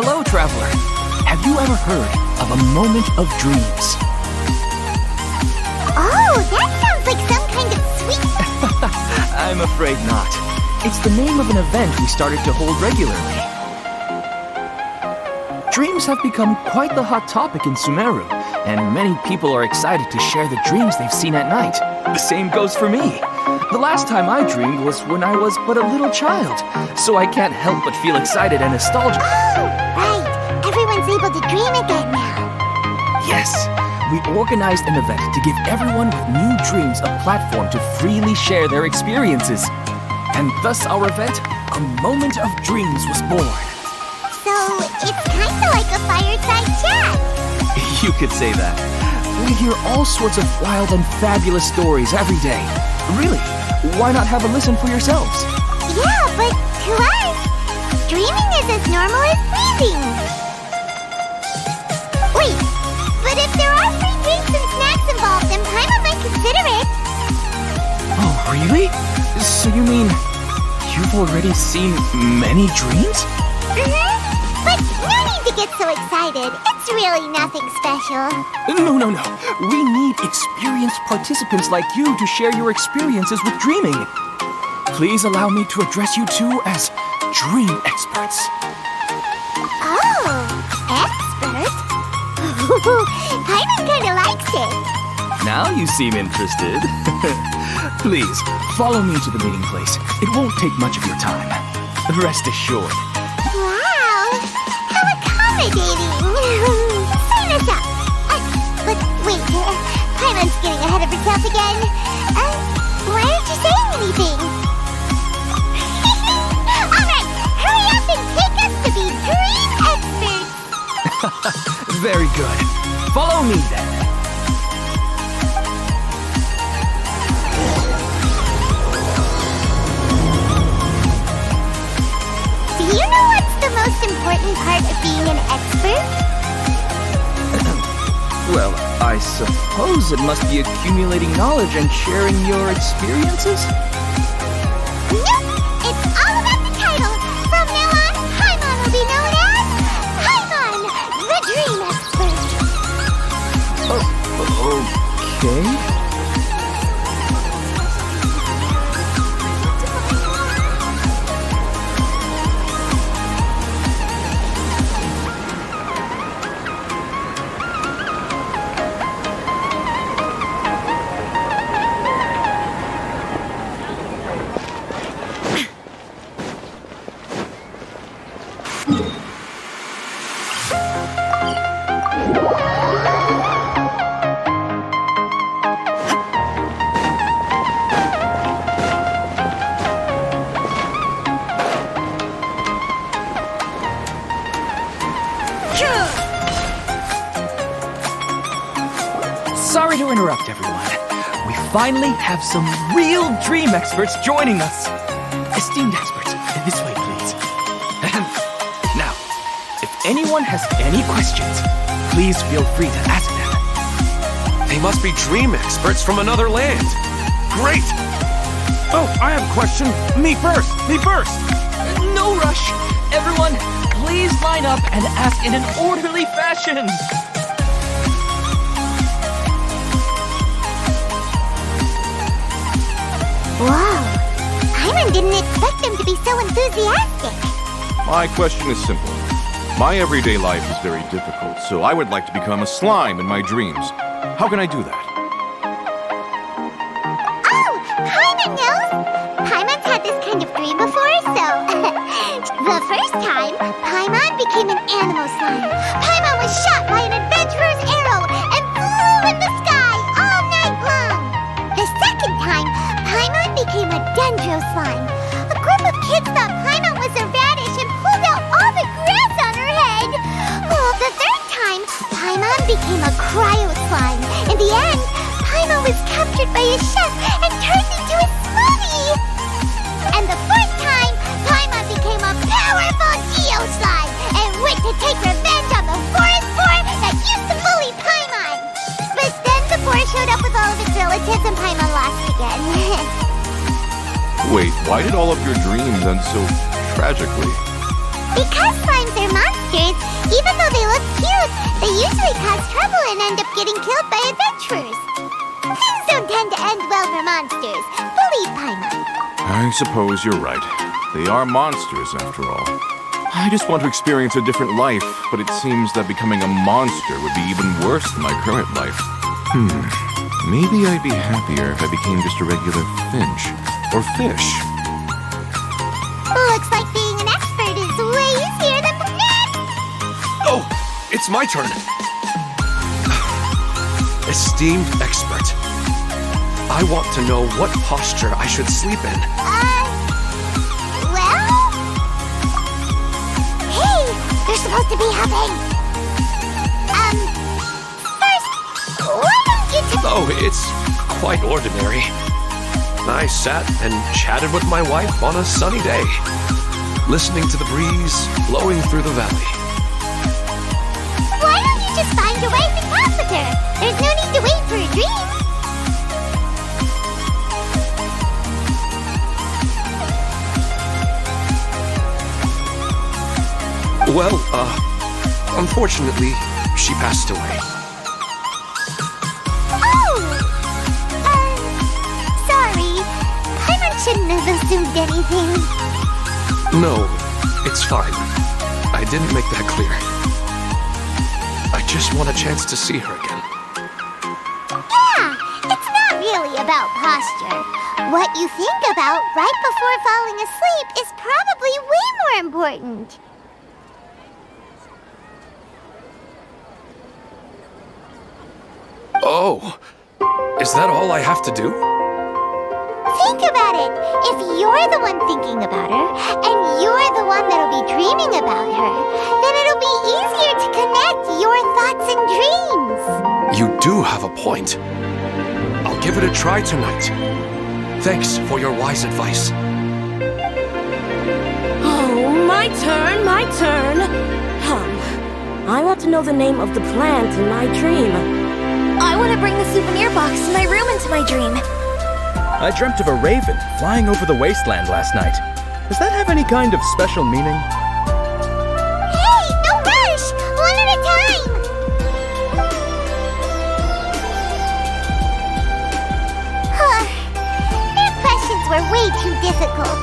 Hello, traveler. Have you ever heard of a moment of dreams? Oh, that sounds like some kind of sweet... I'm afraid not. It's the name of an event we started to hold regularly. Dreams have become quite the hot topic in Sumeru, and many people are excited to share the dreams they've seen at night. The same goes for me. The last time I dreamed was when I was but a little child, so I can't help but feel excited and nostalgic. Oh, right. Everyone's able to dream again now. Yes, we organized an event to give everyone with new dreams a platform to freely share their experiences. And thus our event, A Moment of Dreams, was born. So, it's kind of like a fireside chat. You could say that. We hear all sorts of wild and fabulous stories every day. Really, why not have a listen for yourselves? Yeah, but to us, dreaming is as normal as breathing. Wait, but if there are free drinks and snacks involved, then Paimon might consider it. Oh, really? So you mean you've already seen many dreams? But no need to get so excited. It's really nothing special. No. We need experienced participants like you to share your experiences with dreaming. Please allow me to address you two as dream experts. Oh, expert? Paimon kind of likes it. Now you seem interested. Please, follow me to the meeting place. It won't take much of your time. Rest assured. Wow, how accommodating. Sign us up. But wait, Paimon's getting ahead of herself again. Why aren't you saying anything? All right, hurry up and take us to be dream experts. Very good. Follow me then. Do you know what's the most important part of being an expert? Well, I suppose it must be accumulating knowledge and sharing your experiences? Nope! It's all about the title. From now on, Paimon will be known as Paimon, the Dream Expert. Okay. Sorry to interrupt, everyone. We finally have some real dream experts joining us. Esteemed experts, this way, please. Now, if anyone has any questions, please feel free to ask them. They must be dream experts from another land. Great! Oh, I have a question. Me first! No rush. Everyone, please line up and ask in an orderly fashion. Whoa, Paimon didn't expect them to be so enthusiastic. My question is simple. My everyday life is very difficult, so I would like to become a slime in my dreams. How can I do that? Oh, Paimon knows. Paimon's had this kind of dream before, so... The first time, Paimon became an animal slime. Paimon was shot by an adventurer's arrow and flew in the sky all night long. The second time, Paimon became a dendro slime. A group of kids thought Paimon was a radish and pulled out all the grass on her head. Oh, the third time, Paimon became a cryo slime. In the end, Paimon was captured by a chef and turned into a smoothie. And the fourth time, Paimon became a powerful geo slime and went to take revenge on the forest boar that used to bully Paimon. But then the boar showed up with all of its relatives and Paimon lost again. Wait, why did all of your dreams end so tragically? Because slimes are monsters. monsters, even though they look cute, they usually cause trouble and end up getting killed by adventurers. Things don't tend to end well for monsters. Believe Paimon. I suppose you're right. They are monsters, after all. I just want to experience a different life, but it seems that becoming a monster would be even worse than my current life. Maybe I'd be happier if I became just a regular finch. Or fish. Looks like being an expert is way easier than planned. Oh, it's my turn. Esteemed expert, I want to know what posture I should sleep in. Well? Hey, they're supposed to be helping. First, why don't you Oh, it's quite ordinary. I sat and chatted with my wife on a sunny day, listening to the breeze blowing through the valley. Why don't you just find your wife and talk with her? There's no need to wait for a dream. Well, unfortunately, she passed away. Sorry. Paimon shouldn't have assumed anything. No, it's fine. I didn't make that clear. I just want a chance to see her again. Yeah, it's not really about posture. What you think about right before falling asleep is probably way more important. Oh, is that all I have to do? Think about it. If you're the one thinking about her, and you're the one that'll be dreaming about her, then it'll be easier to connect your thoughts and dreams. You do have a point. I'll give it a try tonight. Thanks for your wise advice. Oh, my turn, my turn. I want to know the name of the plant in my dream. I want to bring the souvenir box to my room into my dream. I dreamt of a raven flying over the wasteland last night. Does that have any kind of special meaning? Hey, no rush! One at a time! Their questions were way too difficult.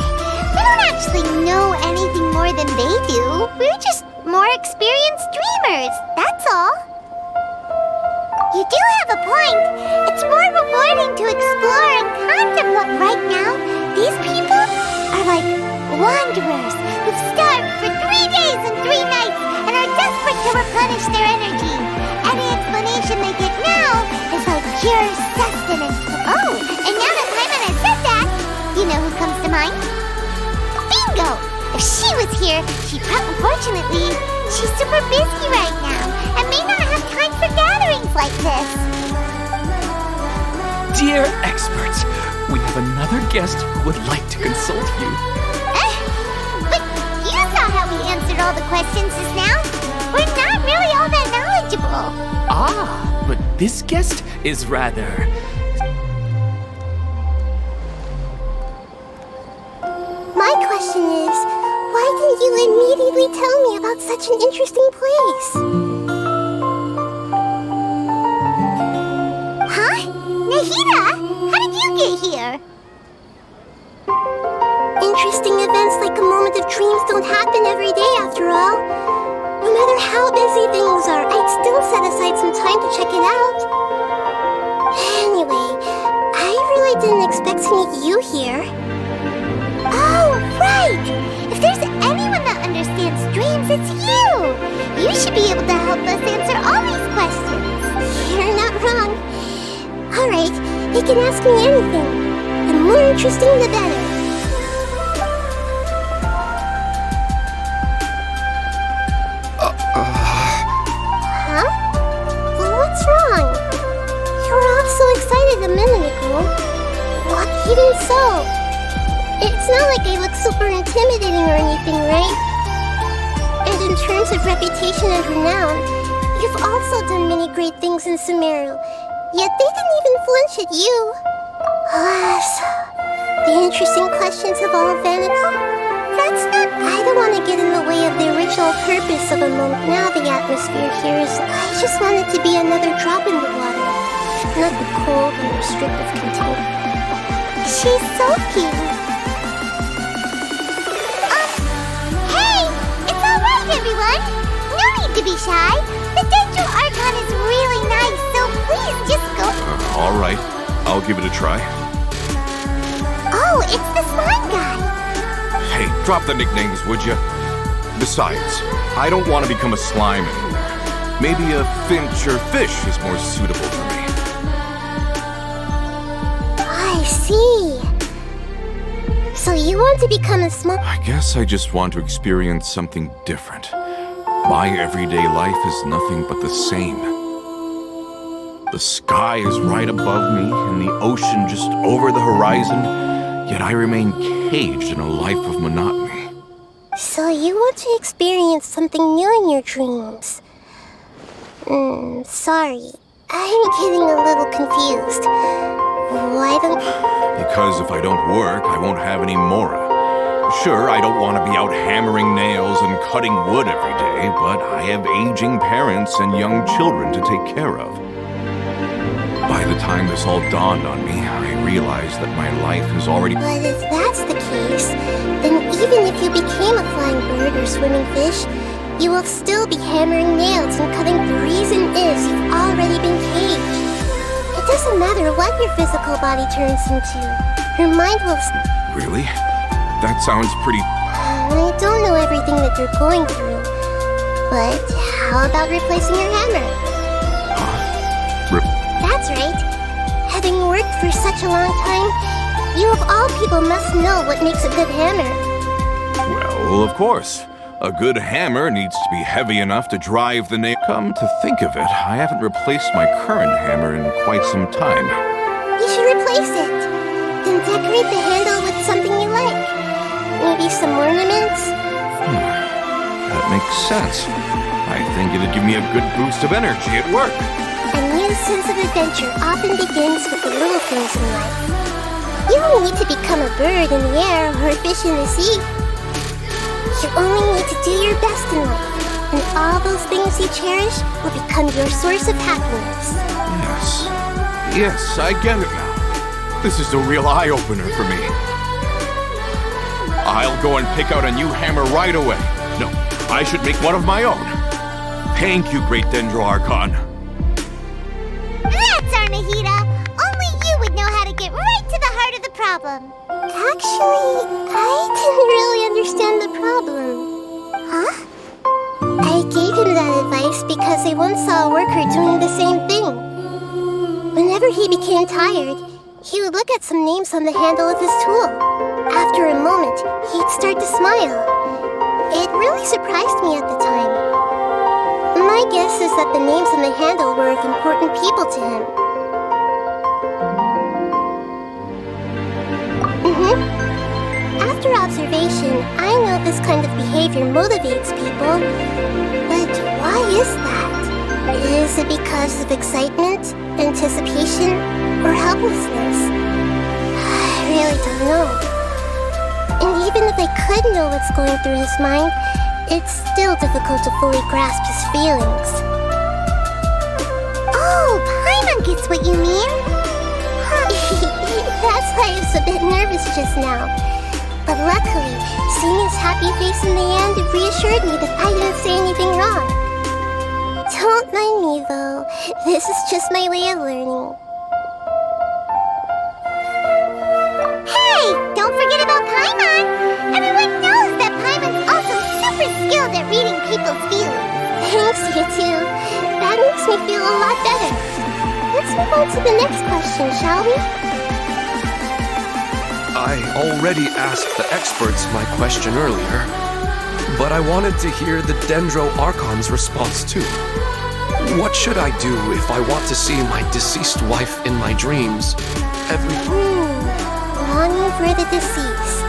We don't actually know anything more than they do. We're just more experienced dreamers, that's all. You do have a point. It's more rewarding to explore and contemplate right now. These people are like wanderers who've starved for 3 days and 3 nights and are desperate to replenish their energy. Any explanation they get now is like pure sustenance. Oh, and now that Paimon has said that, you know who comes to mind? Bingo! If she was here, unfortunately, she's super busy right now and may not have time for gatherings like this. Dear experts, we have another guest who would like to consult you. But you saw how we answered all the questions just now. We're not really all that knowledgeable. Ah, but this guest is rather... My question is, why didn't you immediately tell me about such an interesting place? Huh? Nahida? How did you get here? Interesting events like a moment of dreams don't happen every day after all. No matter how busy things are, I'd still set aside some time to check it out. Anyway, I really didn't expect to meet you here. Oh, right! If there's anyone that understands dreams, it's you! You should be able to help us answer all these questions. You're not wrong. Alright, you can ask me anything. The more interesting, the better. Huh? What's wrong? You were all so excited a minute ago. What? Even so, it's not like I look super intimidating or anything, right? And in terms of reputation and renown, you've also done many great things in Sumeru, yet they didn't even flinch at you. So, the interesting questions of all vanity. That's not... I don't want to get in the way of the original purpose of a monk. Now the atmosphere here is... I just want it to be another drop in the water. Not the cold and restrictive container. She's so cute. Hey! It's alright, everyone! No need to be shy. The Dendro Archon is really nice, so please just go... All right, I'll give it a try. Oh, it's the slime guy. Hey, drop the nicknames, would you? Besides, I don't want to become a slime anymore. Maybe a finch or fish is more suitable for me. I see. So you want to become a small... I guess I just want to experience something different. My everyday life is nothing but the same. The sky is right above me and the ocean just over the horizon, yet I remain caged in a life of monotony. So you want to experience something new in your dreams? Sorry. I'm getting a little confused. Why don't... Because if I don't work, I won't have any mora. Sure, I don't want to be out hammering nails and cutting wood every day, but I have aging parents and young children to take care of. By the time this all dawned on me, I realized that my life is already... But if that's the case, then even if you became a flying bird or swimming fish, you will still be hammering nails and cutting the reason is you've already been caged. It doesn't matter what your physical body turns into. Your mind will... Really? That sounds pretty... I don't know everything that you're going through, but how about replacing your hammer? That's right. Having worked for such a long time, you of all people must know what makes a good hammer. Well, of course. A good hammer needs to be heavy enough to drive the nail. Come to think of it, I haven't replaced my current hammer in quite some time. You should replace it. Then decorate the handle with something you like. Maybe some ornaments? That makes sense. I think it'd give me a good boost of energy at work. A new sense of adventure often begins with the little things in life. You don't need to become a bird in the air or a fish in the sea. You only need to do your best in life, and all those things you cherish will become your source of happiness. Yes, I get it now. This is a real eye-opener for me. I'll go and pick out a new hammer right away. No, I should make one of my own. Thank you, Great Dendro Archon. That's our Nahida! Only you would know how to get right to the heart of the problem. Actually, I didn't really understand the problem. Huh? I gave him that advice because I once saw a worker doing the same thing. Whenever he became tired, he would look at some names on the handle of his tool. After a moment, he'd start to smile. It really surprised me at the time. My guess is that the names on the handle were of important people to him. After observation, I know this kind of behavior motivates people. But why is that? Is it because of excitement, anticipation, or helplessness? I really don't know. And even if I could know what's going through his mind, it's still difficult to fully grasp his feelings. Oh, Paimon gets what you mean. That's why I was a bit nervous just now. But luckily, seeing his happy face in the end reassured me that I didn't say anything wrong. Don't mind me, though. This is just my way of learning. Hey! Don't forget about Paimon! Everyone knows that Paimon's also super skilled at reading people's feelings. Thanks, you two. That makes me feel a lot better. Let's move on to the next question, shall we? I already asked the experts my question earlier, but I wanted to hear the Dendro Archon's response too. What should I do if I want to see my deceased wife in my dreams every... Longing for the deceased.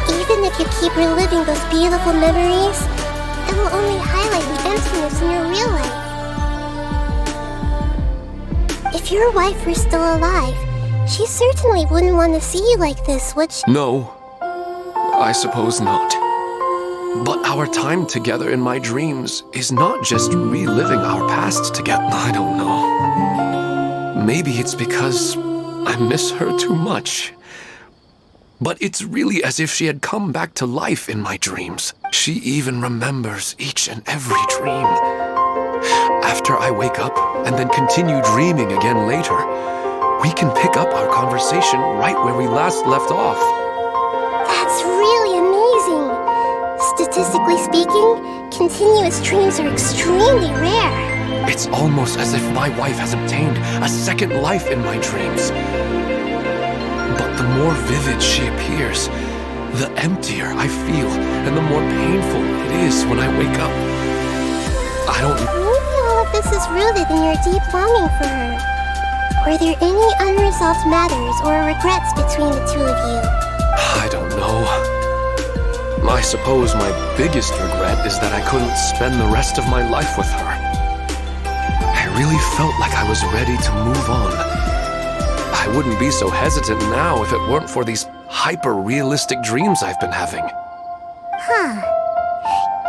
Even if you keep reliving those beautiful memories, it will only highlight the emptiness in your real life. If your wife were still alive, She certainly wouldn't want to see you like this, would she? No, I suppose not. But our time together in my dreams is not just reliving our past together. I don't know. Maybe it's because I miss her too much. But it's really as if she had come back to life in my dreams. She even remembers each and every dream. After I wake up and then continue dreaming again later, we can pick up our conversation right where we last left off. That's really amazing. Statistically speaking, continuous dreams are extremely rare. It's almost as if my wife has obtained a second life in my dreams. But the more vivid she appears, the emptier I feel and the more painful it is when I wake up. I don't... Maybe all of this is rooted in your deep longing for her. Were there any unresolved matters or regrets between the two of you? I don't know. I suppose my biggest regret is that I couldn't spend the rest of my life with her. I really felt like I was ready to move on. I wouldn't be so hesitant now if it weren't for these hyper-realistic dreams I've been having. Huh.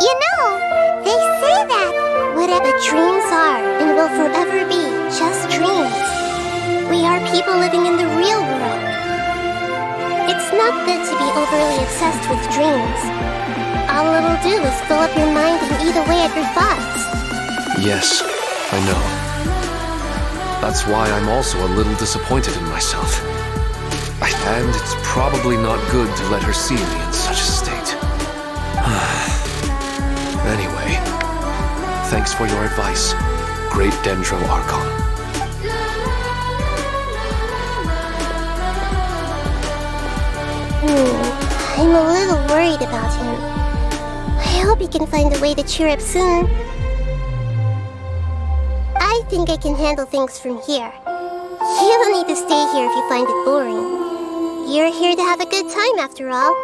You know, they say that whatever dreams are and will forever be just dreams. We are people living in the real world. It's not good to be overly obsessed with dreams. All it'll do is fill up your mind and eat away at your thoughts. Yes, I know. That's why I'm also a little disappointed in myself. And it's probably not good to let her see me in such a state. Anyway, thanks for your advice, Great Dendro Archon. I'm a little worried about him. I hope he can find a way to cheer up soon. I think I can handle things from here. You don't need to stay here if you find it boring. You're here to have a good time after all.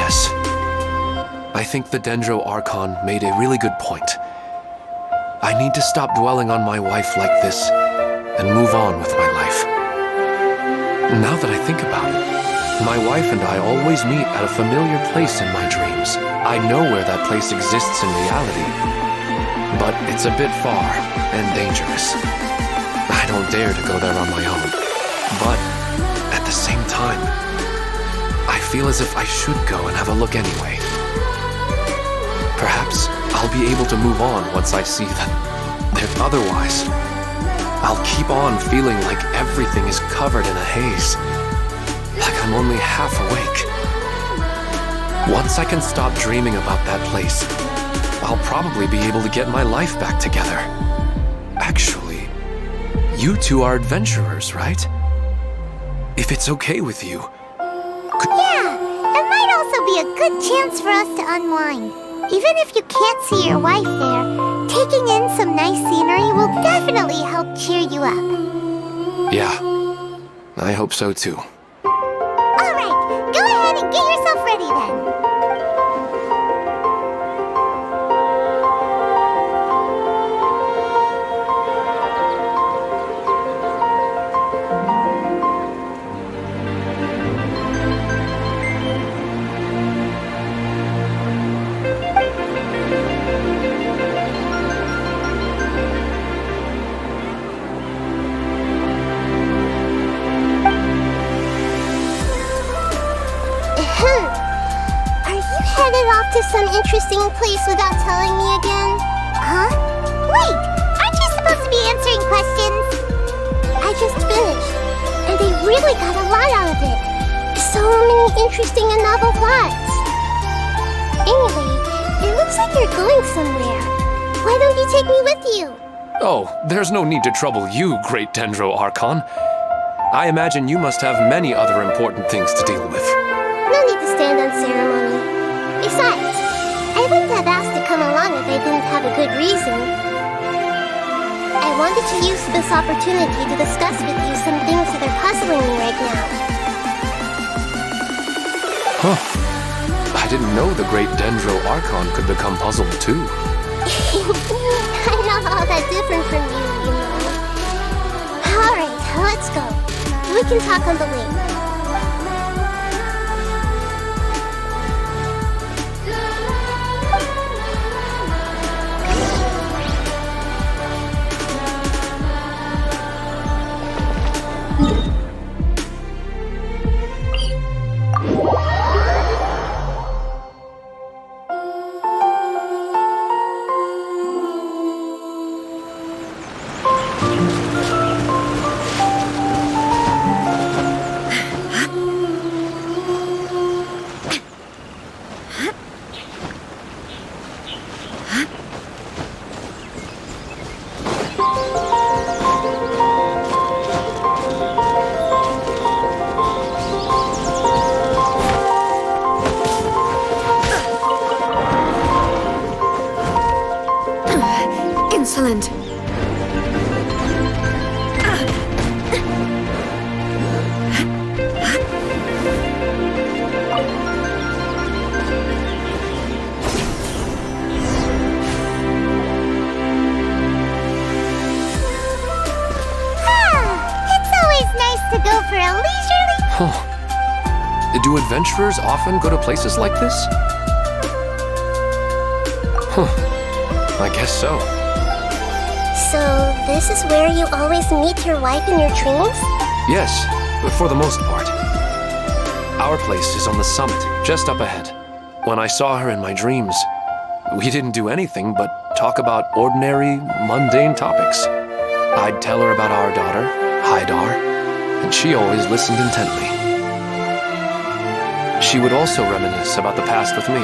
Yes. I think the Dendro Archon made a really good point. I need to stop dwelling on my wife like this and move on with my life. Now that I think about it, my wife and I always meet at a familiar place in my dreams. I know where that place exists in reality, but it's a bit far and dangerous. I don't dare to go there on my own. But at the same time, I feel as if I should go and have a look anyway. Perhaps I'll be able to move on once I see that otherwise, I'll keep on feeling like everything is covered in a haze. Like I'm only half awake. Once I can stop dreaming about that place, I'll probably be able to get my life back together. Actually, you two are adventurers, right? If it's okay with you. Yeah, it might also be a good chance for us to unwind. Even if you can't see your wife there, taking in some nice scenery will definitely help cheer you up. Yeah, I hope so too. Alright, go ahead and get yourself ready then. To some interesting place without telling me again? Huh? Wait, aren't you supposed to be answering questions? I just finished, and they really got a lot out of it. So many interesting and novel thoughts. Anyway, it looks like you're going somewhere. Why don't you take me with you? Oh, there's no need to trouble you, great Dendro Archon. I imagine you must have many other important things to deal with. No need to stand on ceremony. Besides, I wouldn't have asked to come along if I didn't have a good reason. I wanted to use this opportunity to discuss with you some things that are puzzling me right now. Huh. I didn't know the great Dendro Archon could become puzzled too. I'm not all that different from you, you know. Alright, let's go. We can talk on the way. Insolent. It's always nice to go for a leisurely... Do adventurers often go to places like this? I guess so. So, this is where you always meet your wife in your dreams? Yes, for the most part. Our place is on the summit, just up ahead. When I saw her in my dreams, we didn't do anything but talk about ordinary, mundane topics. I'd tell her about our daughter, Haidar, and she always listened intently. She would also reminisce about the past with me,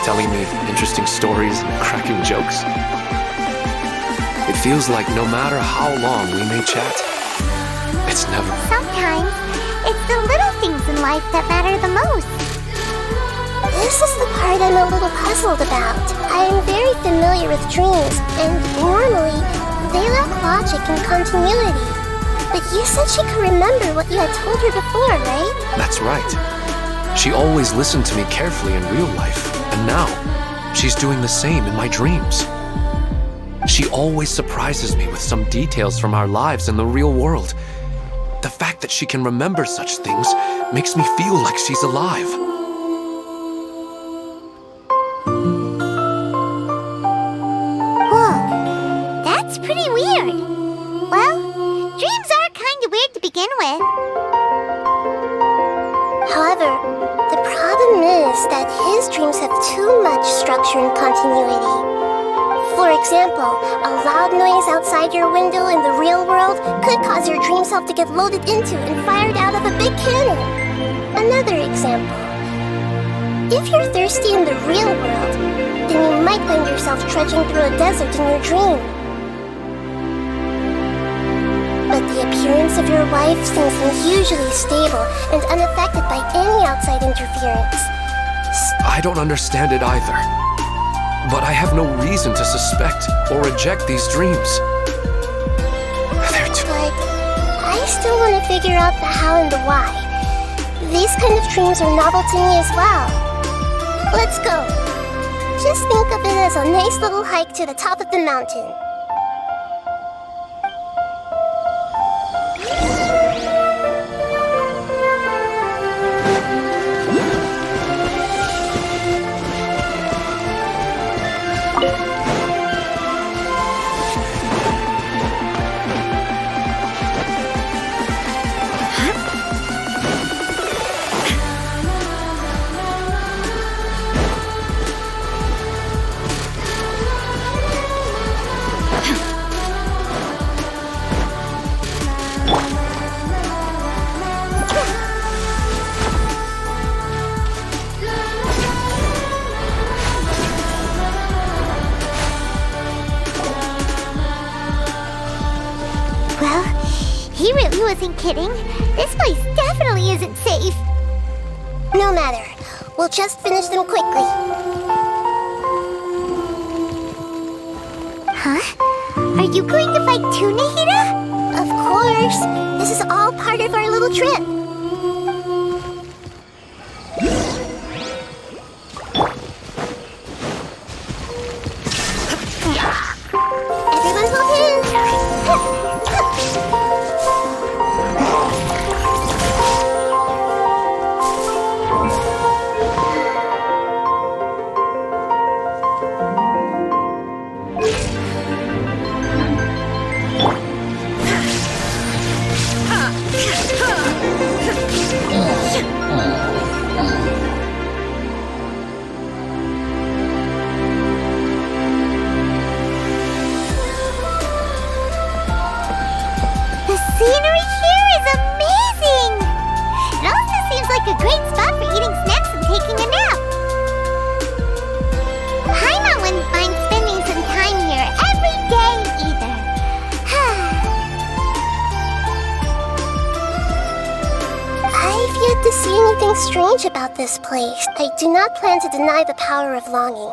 telling me interesting stories and cracking jokes. It feels like no matter how long we may chat, it's never... Sometimes, it's the little things in life that matter the most. This is the part I'm a little puzzled about. I am very familiar with dreams, and normally, they lack logic and continuity. But you said she could remember what you had told her before, right? That's right. She always listened to me carefully in real life, and now she's doing the same in my dreams. She always surprises me with some details from our lives in the real world. The fact that she can remember such things makes me feel like she's alive. Whoa, that's pretty weird. Well, dreams are kind of weird to begin with. However, the problem is that his dreams have too much structure and continuity. For example, a loud noise outside your window in the real world could cause your dream self to get loaded into and fired out of a big cannon. Another example. If you're thirsty in the real world, then you might find yourself trudging through a desert in your dream. But the appearance of your wife seems unusually stable and unaffected by any outside interference. I don't understand it either. But I have no reason to suspect or reject these dreams. They're too... But I still want to figure out the how and the why. These kind of dreams are novel to me as well. Let's go. Just think of it as a nice little hike to the top of the mountain. Well, he really wasn't kidding. This place definitely isn't safe. No matter. We'll just finish them quickly. Huh? Are you going to fight too, Nahida? Of course. This is all part of our little trip. Everyone hold hands. The scenery here is amazing! It also seems like a great spot for eating snacks and taking a nap. Paimon wouldn't mind spending some time here every day either. I've yet to see anything strange about this place. I do not plan to deny the power of longing.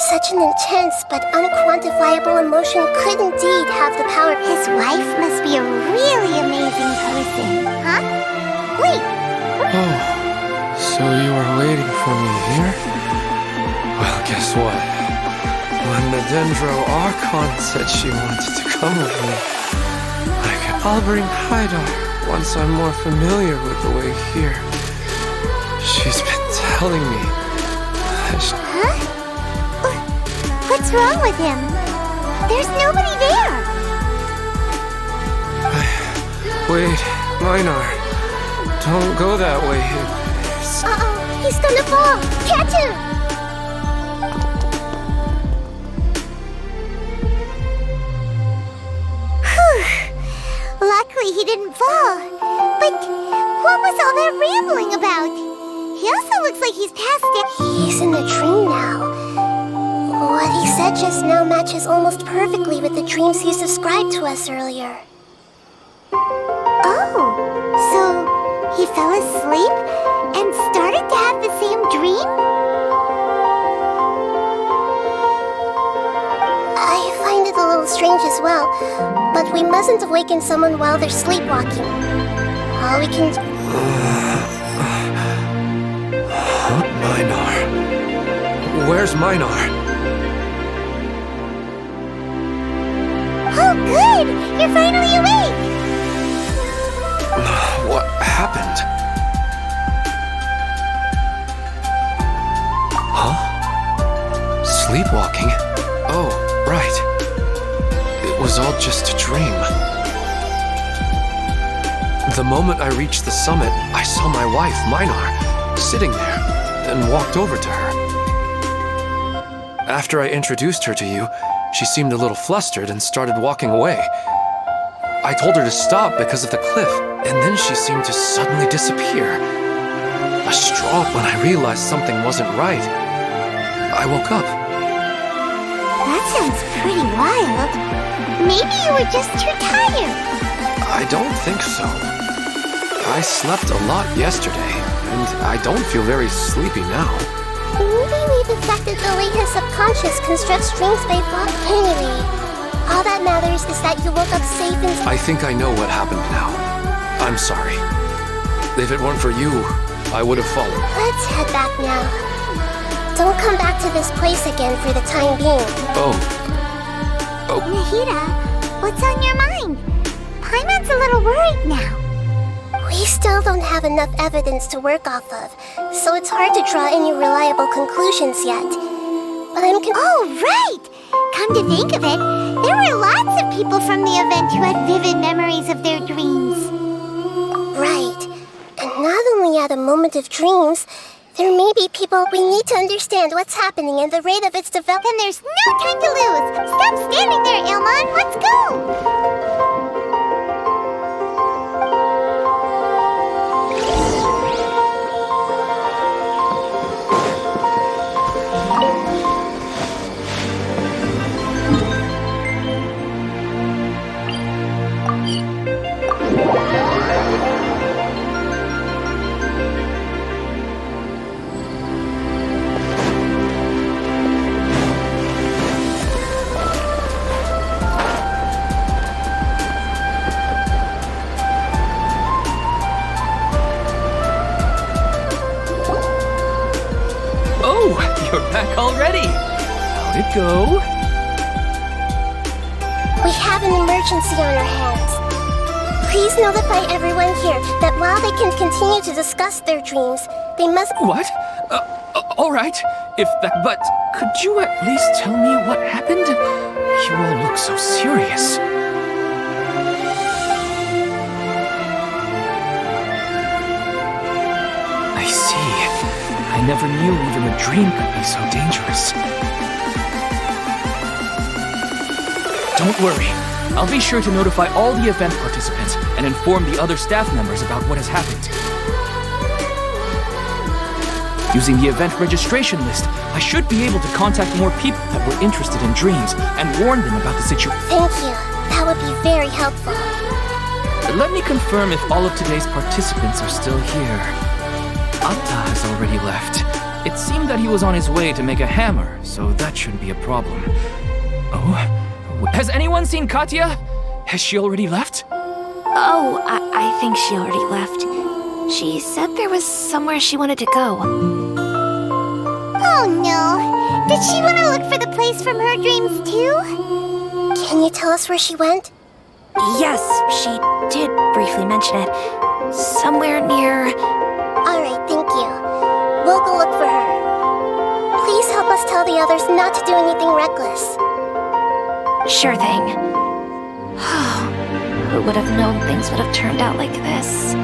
Such an intense but unquantifiable emotion could indeed have the power. His wife must be a really amazing person, huh? Wait, Oh, so you were waiting for me here? Well, guess what? When the Dendro Archon said she wanted to come with me, I'll bring Haida once I'm more familiar with the way here. She's been telling me that huh? What's wrong with him? There's nobody there. Wait, Minar, don't go that way. Uh-oh, he's gonna fall! Catch him! Luckily he didn't fall. But what was all that rambling about? He also looks like he's past it. He's in a dream now. What he said just now matches almost perfectly with the dreams he's described to us earlier. Oh, so he fell asleep and started to have the same dream? I find it a little strange as well, but we mustn't awaken someone while they're sleepwalking. All we can do... Minar. Where's Minar? Oh, good! You're finally awake! What happened? Huh? Sleepwalking? Oh, right. It was all just a dream. The moment I reached the summit, I saw my wife, Minar, sitting there, and walked over to her. After I introduced her to you, she seemed a little flustered and started walking away. I told her to stop because of the cliff, and then she seemed to suddenly disappear. When I realized something wasn't right, I woke up. That sounds pretty wild. Maybe you were just too tired. I don't think so. I slept a lot yesterday, and I don't feel very sleepy now. Maybe we've affected the way his subconscious constructs dreams by thought. Anyway, all that matters is that you woke up safe and... I think I know what happened now. I'm sorry. If it weren't for you, I would have followed. Let's head back now. Don't come back to this place again for the time being. Oh. Nahida, what's on your mind? Paimon's a little worried now. We still don't have enough evidence to work off of, so it's hard to draw any reliable conclusions yet. But Oh, right! Come to think of it, there were lots of people from the event who had vivid memories of their dreams. Right. And not only at a moment of dreams, there may be people we need to understand what's happening and the rate of its development. Then there's no time to lose! Stop standing there, Ilmon! Let's go! You're back already! How'd it go? We have an emergency on our hands. Please notify everyone here that while they can continue to discuss their dreams, they must... What? Alright, if that... But could you at least tell me what happened? You all look so serious. I see. I never knew even a dream could be so dangerous. Don't worry. I'll be sure to notify all the event participants and inform the other staff members about what has happened. Using the event registration list, I should be able to contact more people that were interested in dreams and warn them about the situation. Thank you. That would be very helpful. Let me confirm if all of today's participants are still here. Atta has already left. It seemed that he was on his way to make a hammer, so that shouldn't be a problem. Oh? Has anyone seen Katya? Has she already left? Oh, I think she already left. She said there was somewhere she wanted to go. Oh no! Did she want to look for the place from her dreams too? Can you tell us where she went? Yes, she did briefly mention it. Somewhere near... Alright, thank you. We'll go look for her. Please help us tell the others not to do anything reckless. Sure thing. Who would have known things would have turned out like this?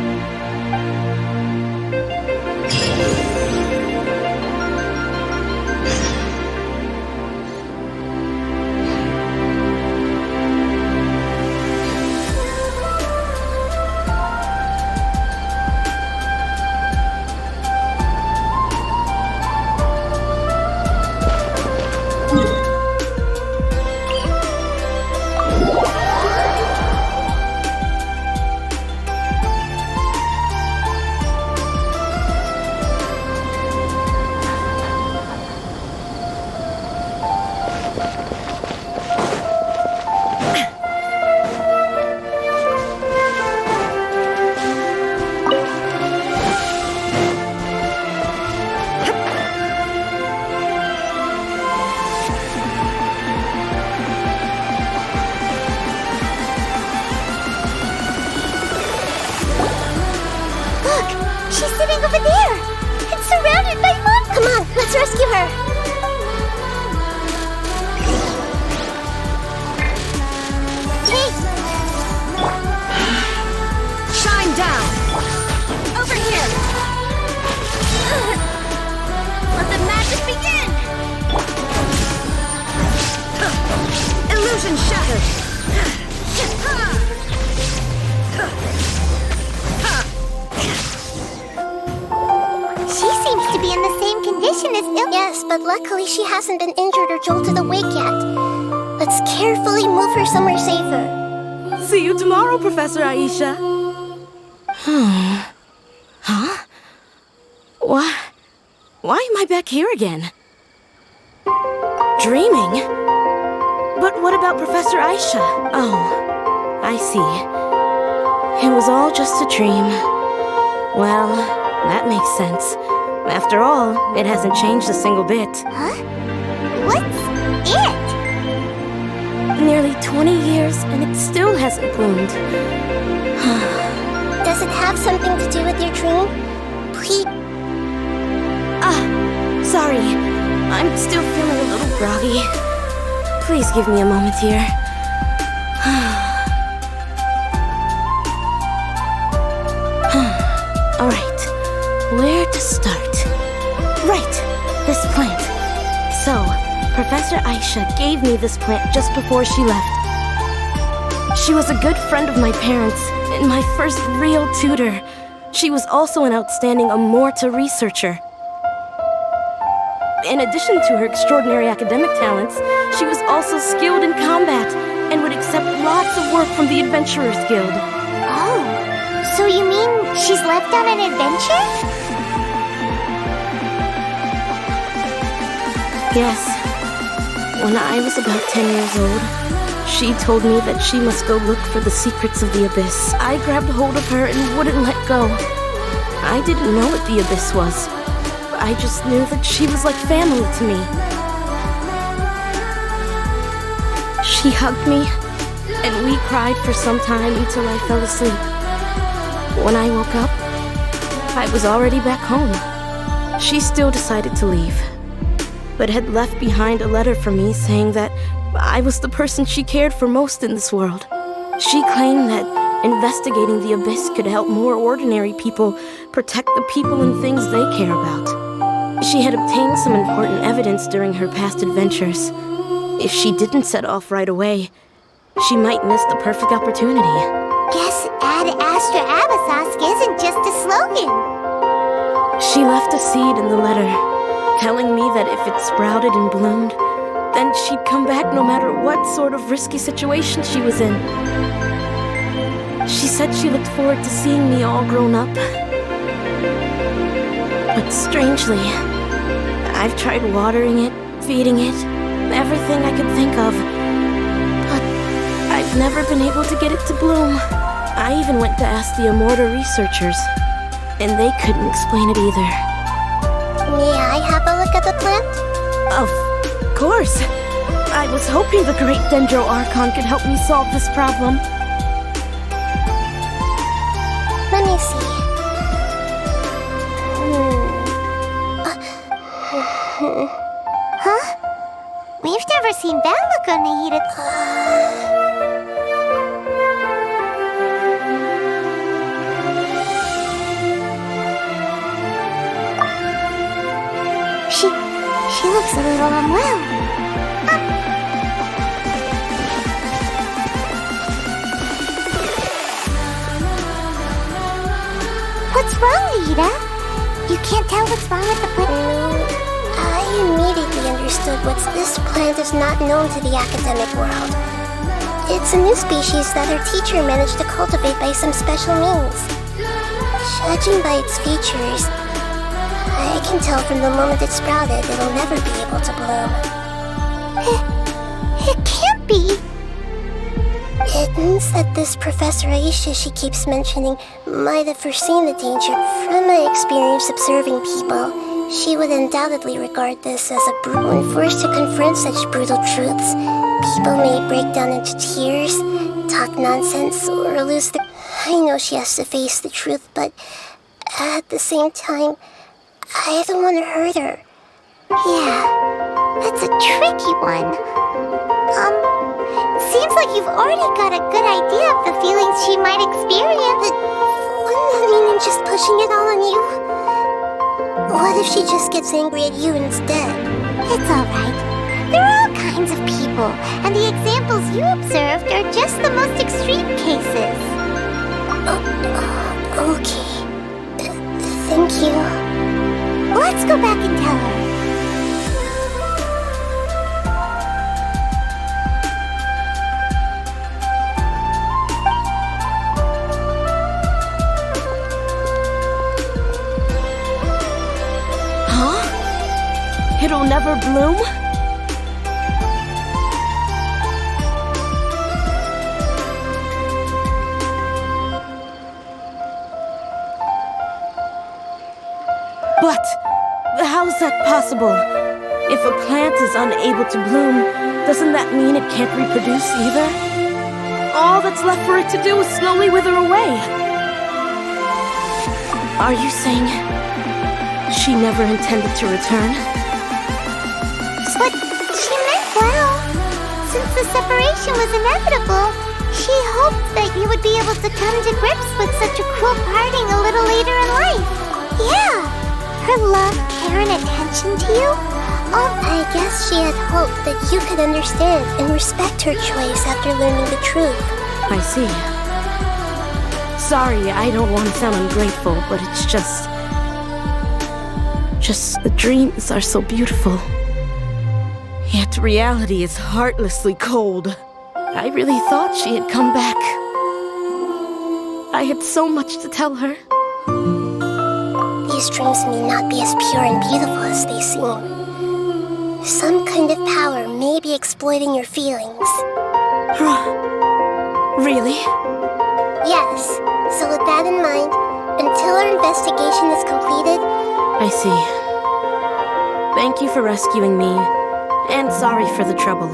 is ill. Yes, but luckily she hasn't been injured or jolted awake yet. Let's carefully move her somewhere safer. See you tomorrow, Professor Aisha. Huh? Why am I back here again? Dreaming? But what about Professor Aisha? Oh, I see. It was all just a dream. Well, that makes sense. After all, it hasn't changed a single bit. Huh? What's it? Nearly 20 years, and it still hasn't bloomed. Does it have something to do with your dream? Please. Sorry. I'm still feeling a little groggy. Please give me a moment here. Alright, where to start? Right, this plant. So, Professor Aisha gave me this plant just before she left. She was a good friend of my parents and my first real tutor. She was also an outstanding Amorta researcher. In addition to her extraordinary academic talents, she was also skilled in combat and would accept lots of work from the Adventurers Guild. Oh, so you mean she's left on an adventure? Yes. When I was about 10 years old, she told me that she must go look for the secrets of the Abyss. I grabbed hold of her and wouldn't let go. I didn't know what the Abyss was. I just knew that she was like family to me. She hugged me, and we cried for some time until I fell asleep. When I woke up, I was already back home. She still decided to leave, but had left behind a letter for me saying that I was the person she cared for most in this world. She claimed that investigating the Abyss could help more ordinary people protect the people and things they care about. She had obtained some important evidence during her past adventures. If she didn't set off right away, she might miss the perfect opportunity. Guess Ad Astra Abasask isn't just a slogan. She left a seed in the letter, telling me that if it sprouted and bloomed, then she'd come back no matter what sort of risky situation she was in. She said she looked forward to seeing me all grown up. But strangely, I've tried watering it, feeding it, everything I could think of. But I've never been able to get it to bloom. I even went to ask the Amorta researchers, and they couldn't explain it either. May I have a look at the plant? Of course. I was hoping the great Dendro Archon could help me solve this problem. Let me see. Huh? We've never seen that look on Nahida. She looks a little unwell. What's wrong, Nahida? You can't tell what's wrong with the plant? I immediately understood this plant is not known to the academic world. It's a new species that our teacher managed to cultivate by some special means. Judging by its features, I can tell from the moment it sprouted it'll never be able to bloom. It can't be. It means that this Professor Aisha she keeps mentioning might have foreseen the danger. From my experience observing people, she would undoubtedly regard this as a brutal. When forced to confront such brutal truths, people may break down into tears, talk nonsense, or lose their... I know she has to face the truth, but at the same time, I don't want to hurt her. Yeah, that's a tricky one. Seems like you've already got a good idea of the feelings she might experience. Wouldn't that mean I'm just pushing it all on you? What if she just gets angry at you instead? It's alright. There are all kinds of people, and the examples you observed are just the most extreme cases. Okay. Thank you. Let's go back and tell her. it'll never bloom? But how's that possible? If a plant is unable to bloom, doesn't that mean it can't reproduce either? All that's left for it to do is slowly wither away. Are you saying she never intended to return? But she meant well. Since the separation was inevitable, she hoped that you would be able to come to grips with such a cruel parting a little later in life. Yeah. Her love, care, and attention to you? Oh, I guess she had hoped that you could understand and respect her choice after learning the truth. I see. Sorry, I don't want to sound ungrateful, but it's just the dreams are so beautiful. Yet reality is heartlessly cold. I really thought she had come back. I had so much to tell her. These dreams may not be as pure and beautiful as they seem. Some kind of power may be exploiting your feelings. Really? Yes. So with that in mind, until our investigation is completed... I see. Thank you for rescuing me, and sorry for the trouble.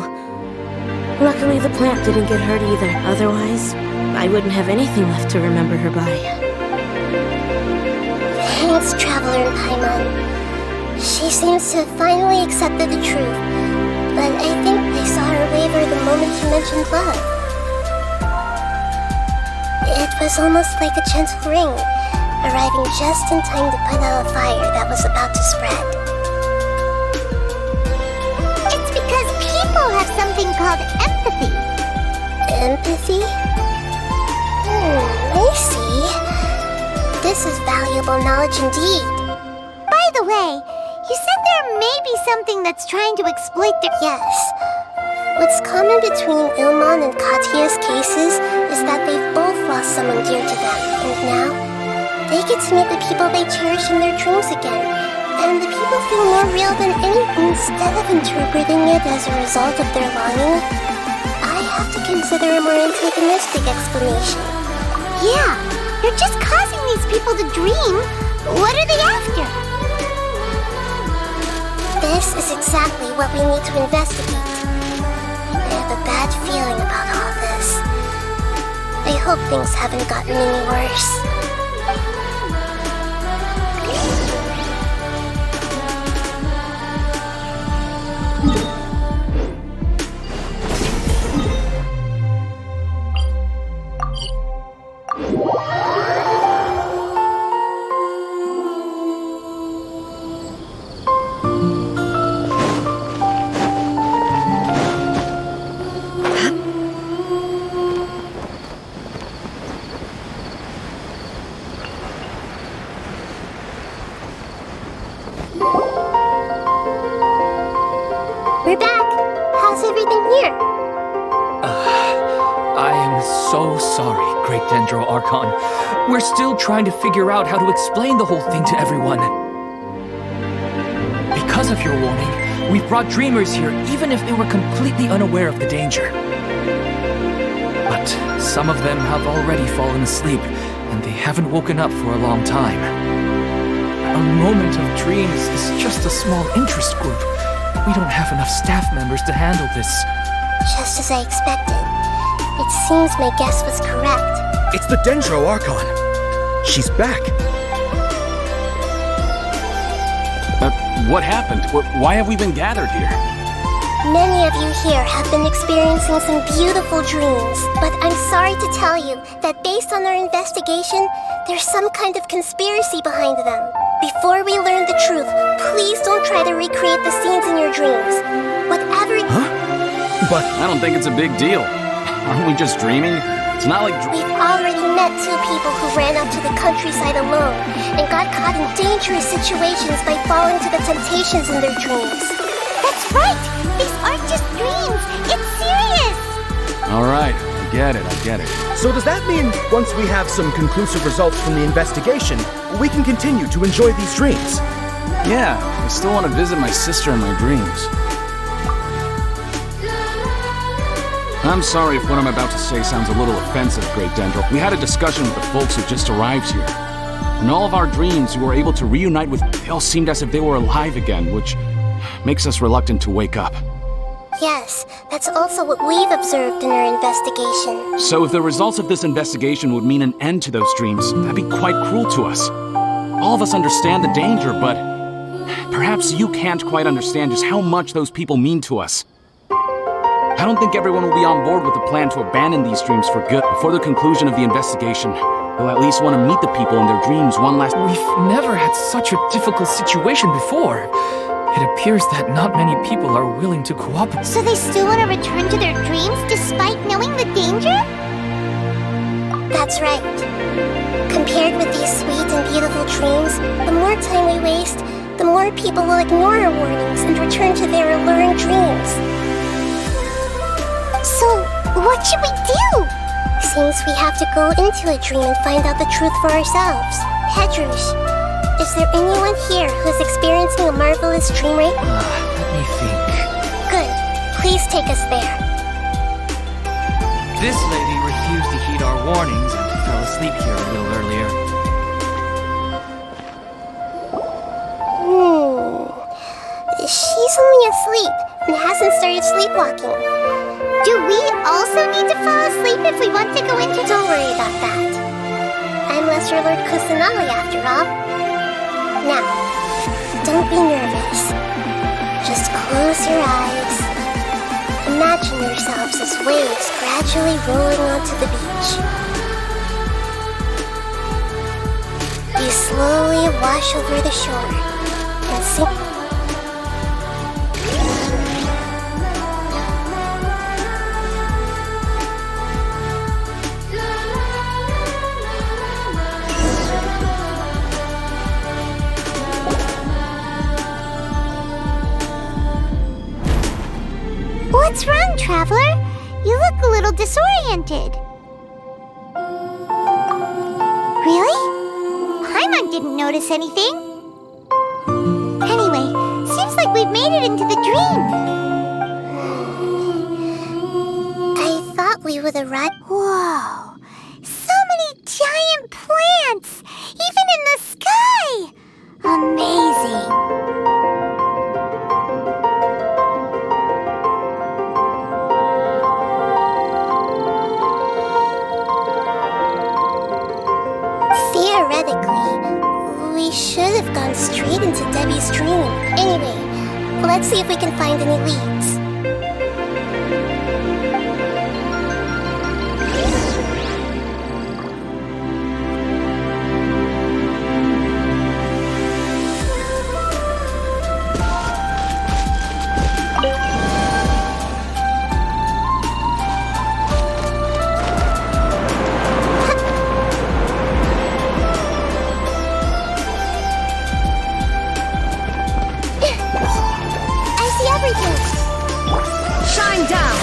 Luckily, the plant didn't get hurt either. Otherwise, I wouldn't have anything left to remember her by. Thanks, Traveler in Paimon. She seems to have finally accepted the truth, but I think I saw her waver the moment you mentioned love. It was almost like a gentle ring, arriving just in time to put out a fire that was about to spread. It's because people have something called empathy. Empathy? I see. This is valuable knowledge indeed. By the way, you said there may be something that's trying to exploit their... Yes. What's common between Ilmon and Katya's cases is that they've both lost someone dear to them, and now they get to meet the people they cherish in their dreams again, and the people feel more real than anything. Instead of interpreting it as a result of their longing, I have to consider a more antagonistic explanation. Yeah, you're just causing these people to dream. What are they after? This is exactly what we need to investigate. I have a bad feeling about all this. I hope things haven't gotten any worse. We're back. How's everything here? I am so sorry, Great Dendro Archon. We're still trying to figure out how to explain the whole thing to everyone. Because of your warning, we've brought dreamers here even if they were completely unaware of the danger. But some of them have already fallen asleep, and they haven't woken up for a long time. A moment of dreams is just a small interest group. We don't have enough staff members to handle this. Just as I expected. It seems my guess was correct. It's the Dendro Archon. She's back. What happened? Why have we been gathered here? Many of you here have been experiencing some beautiful dreams, but I'm sorry to tell you that based on our investigation, there's some kind of conspiracy behind them. Before we learn the truth, please don't try to recreate the scenes in your dreams. Whatever... Huh? But... I don't think it's a big deal. Aren't we just dreaming? It's not like... We've already met two people who ran up to the countryside alone and got caught in dangerous situations by falling to the temptations in their dreams. That's right! These aren't just dreams! It's serious! All right, I get it. So does that mean once we have some conclusive results from the investigation, we can continue to enjoy these dreams? Yeah, I still want to visit my sister in my dreams. I'm sorry if what I'm about to say sounds a little offensive, Great Dendro. We had a discussion with the folks who just arrived here. In all of our dreams, we were able to reunite with... They all seemed as if they were alive again, which makes us reluctant to wake up. Yes, that's also what we've observed in our investigation. So if the results of this investigation would mean an end to those dreams, that'd be quite cruel to us. All of us understand the danger, but perhaps you can't quite understand just how much those people mean to us. I don't think everyone will be on board with the plan to abandon these dreams for good. Before the conclusion of the investigation, we'll at least want to meet the people in their dreams one last... We've never had such a difficult situation before. It appears that not many people are willing to cooperate. So they still want to return to their dreams despite knowing the danger? That's right. Compared with these sweet and beautiful dreams, the more time we waste, the more people will ignore our warnings and return to their alluring dreams. So, what should we do? Seems we have to go into a dream and find out the truth for ourselves. Pedrush, is there anyone here who's experiencing a marvelous dream right now? Let me think. Good. Please take us there. This lady refused to heed our warnings and fell asleep here a little earlier. She's only asleep and hasn't started sleepwalking. Do we also need to fall asleep if we want to go into... Don't worry about that. I'm Lesser Lord Kusanali after all. Now, don't be nervous. Just close your eyes. Imagine yourselves as waves gradually rolling onto the beach. You slowly wash over the shore and sink. What's wrong, Traveler? You look a little disoriented. Really? Paimon didn't notice anything. Anyway, seems like we've made it into the dream. I thought we would arrive. Whoa! So many giant plants! Even in the sky! Amazing! Theoretically, we should have gone straight into Debbie's dream. Anyway, let's see if we can find any leads. Shine down!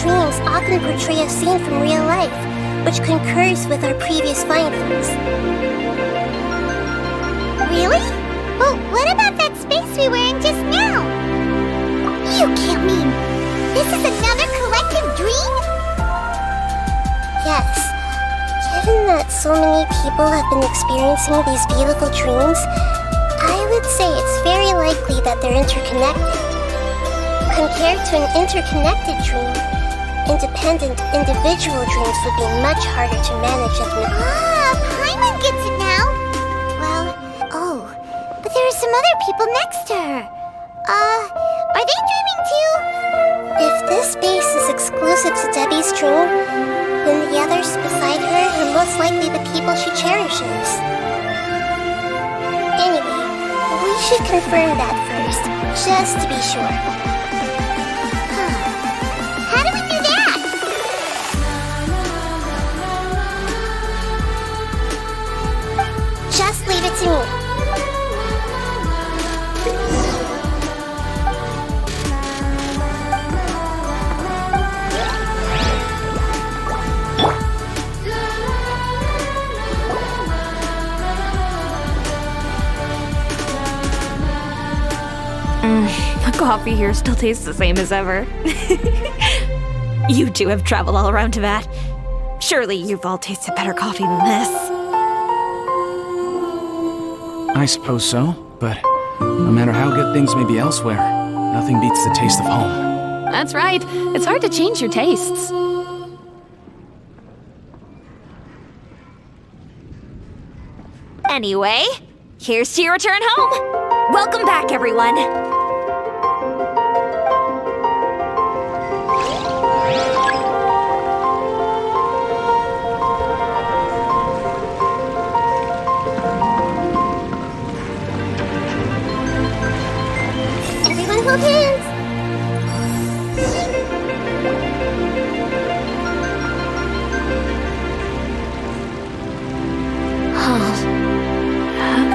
dreams often portray a scene from real life, which concurs with our previous findings. Really? Well, what about that space we were in just now? You can't mean this is another collective dream? Yes. Given that so many people have been experiencing these beautiful dreams, I would say it's very likely that they're interconnected. Compared to an interconnected dream, independent individual dreams would be much harder to manage at an... Paimon gets it now. Well, but there are some other people next to her. Are they dreaming too? If this space is exclusive to Debbie's dream, then the others beside her are most likely the people she cherishes. Anyway, we should confirm that first, just to be sure. How do we do that? Just leave it to me. The coffee here still tastes the same as ever. You two have traveled all around Tibet. Surely you've all tasted better coffee than this. I suppose so, but no matter how good things may be elsewhere, nothing beats the taste of home. That's right. It's hard to change your tastes. Anyway, here's to your return home. Welcome back, everyone. Everyone hold hands.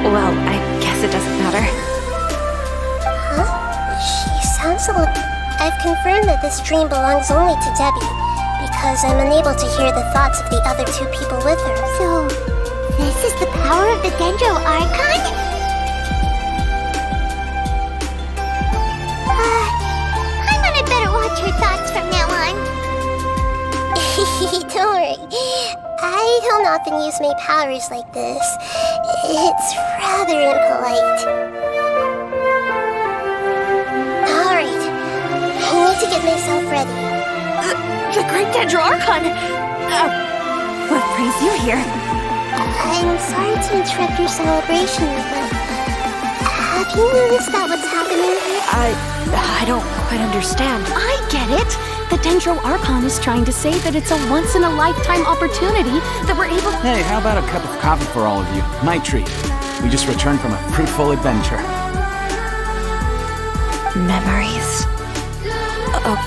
Well, I guess it doesn't matter. Huh? She sounds a little... I've confirmed that this dream belongs only to Debbie, because I'm unable to hear the thoughts of the other two people with her. So, this is the power of the Dendro Archon? Paimon had better watch her thoughts from now on. Don't worry. I don't often use my powers like this. It's rather impolite. Alright. I need to get myself ready. The Great Dendro Archon! What brings you here? I'm sorry to interrupt your celebration, but... have you noticed that what's happening here? I don't quite understand. I get it. The Dendro Archon is trying to say that it's a once-in-a-lifetime opportunity that we're able... Hey, how about a cup of coffee for all of you? My treat. We just returned from a fruitful adventure. Memories.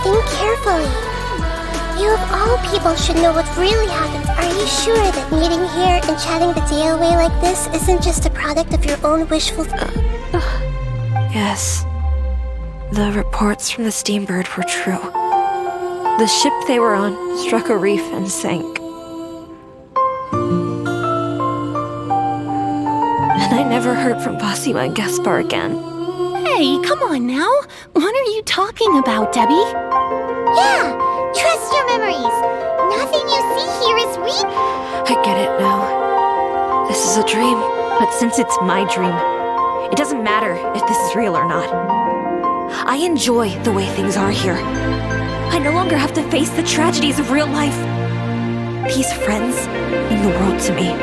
Think carefully. You of all people should know what really happened. Are you sure that meeting here and chatting the day away like this isn't just a product of your own wishful... Yes. The reports from the Steambird were true. The ship they were on struck a reef and sank. And I never heard from Basima and Gaspar again. Hey, come on now. What are you talking about, Debbie? Yeah, trust your memories. Nothing you see here is real. I get it now. This is a dream, but since it's my dream, it doesn't matter if this is real or not. I enjoy the way things are here. I no longer have to face the tragedies of real life. These friends mean the world to me.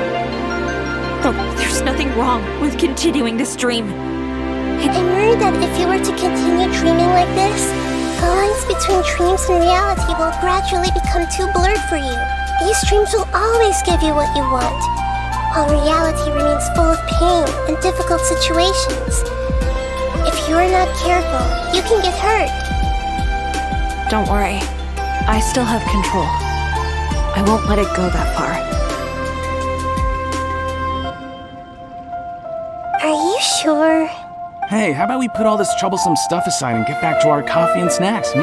Oh, there's nothing wrong with continuing this dream. I'm worried that if you were to continue dreaming like this, the lines between dreams and reality will gradually become too blurred for you. These dreams will always give you what you want, while reality remains full of pain and difficult situations. If you are not careful, you can get hurt. Don't worry. I still have control. I won't let it go that far. Are you sure? Hey, how about we put all this troublesome stuff aside and get back to our coffee and snacks,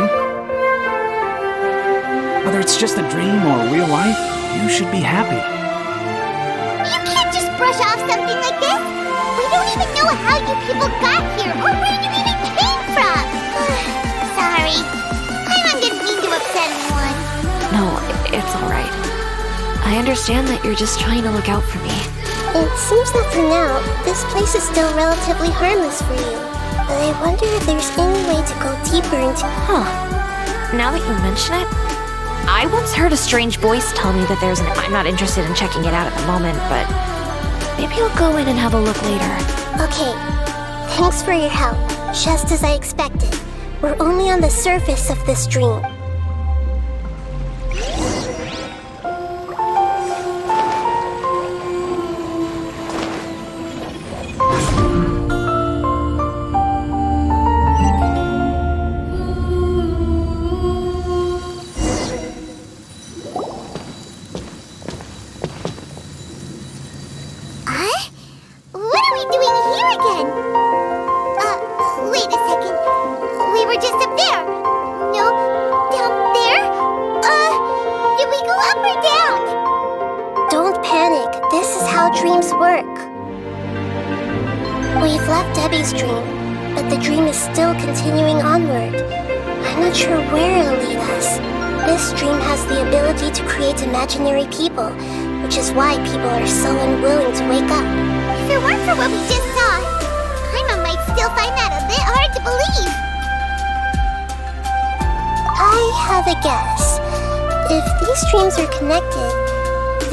Whether it's just a dream or real life, you should be happy. You can't just brush off something like this. We don't even know how you people got here or where you even came from. Sorry. Paimon didn't mean to upset anyone. No, it's alright. I understand that you're just trying to look out for me. It seems that for now, this place is still relatively harmless for you. But I wonder if there's any way to go deeper into... Huh. Now that you mention it, I once heard a strange voice tell me that there's an... I'm not interested in checking it out at the moment, but maybe I'll go in and have a look later. Okay, thanks for your help. Just as I expected. We're only on the surface of this dream. Imaginary people, which is why people are so unwilling to wake up. If it weren't for what we just saw, Paimon might still find that a bit hard to believe. I have a guess. If these dreams are connected,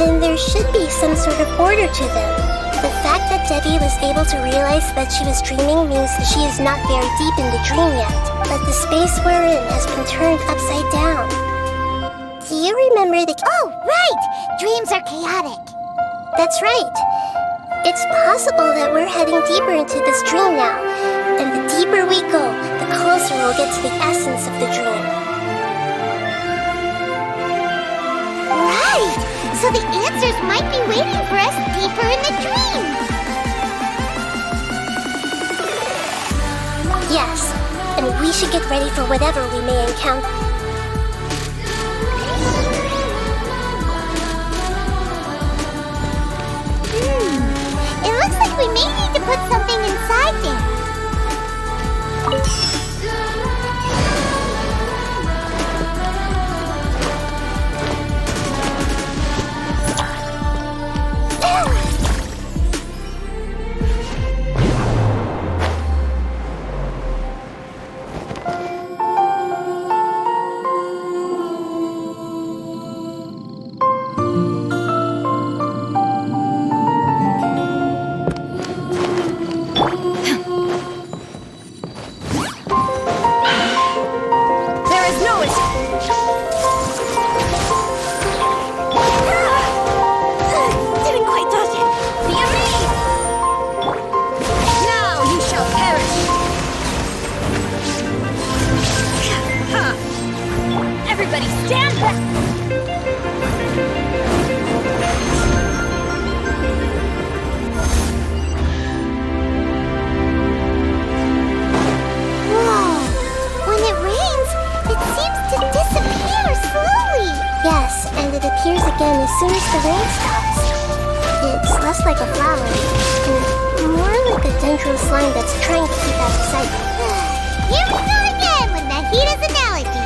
then there should be some sort of order to them. The fact that Debbie was able to realize that she was dreaming means that she is not very deep in the dream yet, but the space we're in has been turned upside down. Do you remember the... Oh, right! Dreams are chaotic. That's right. It's possible that we're heading deeper into this dream now. And the deeper we go, the closer we'll get to the essence of the dream. Right! So the answers might be waiting for us deeper in the dream. Yes, and we should get ready for whatever we may encounter. It looks like we may need to put something inside there. As soon as the rain stops. It's less like a flower, and more like a dendro slime that's trying to keep out of sight. Here we go again with Nahida's analogy.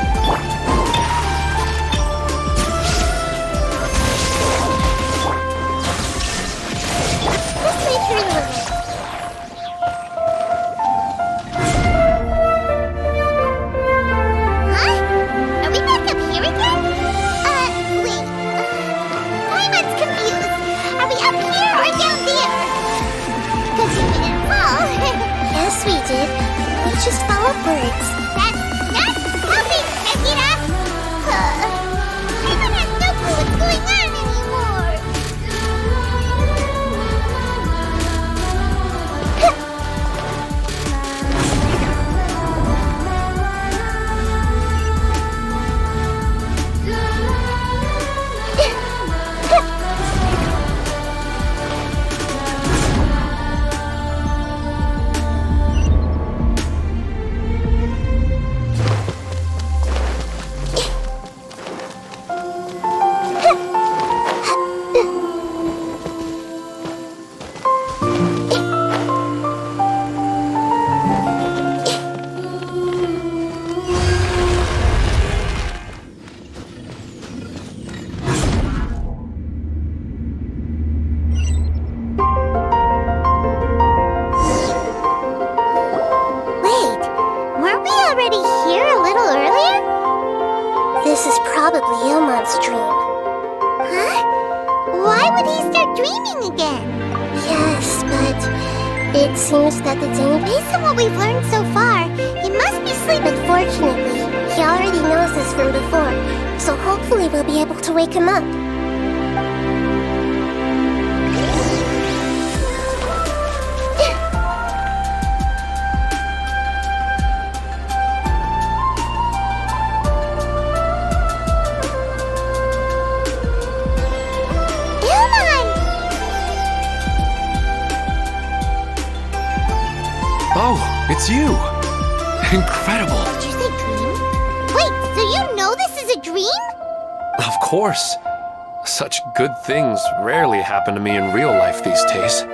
Let's wait here a little bit. Just fall upwards. That's not helping, Nahida! Paimon has no clue what's going on anymore. This is probably Ilmon's dream. Huh? Why would he start dreaming again? Yes, but it seems that the Dane... Based on what we've learned so far, he must be sleeping. But fortunately, he already knows this from before, so hopefully we'll be able to wake him up. Oh, it's you! Incredible! Did you say dream? Wait, so you know this is a dream? Of course. Such good things rarely happen to me in real life these days.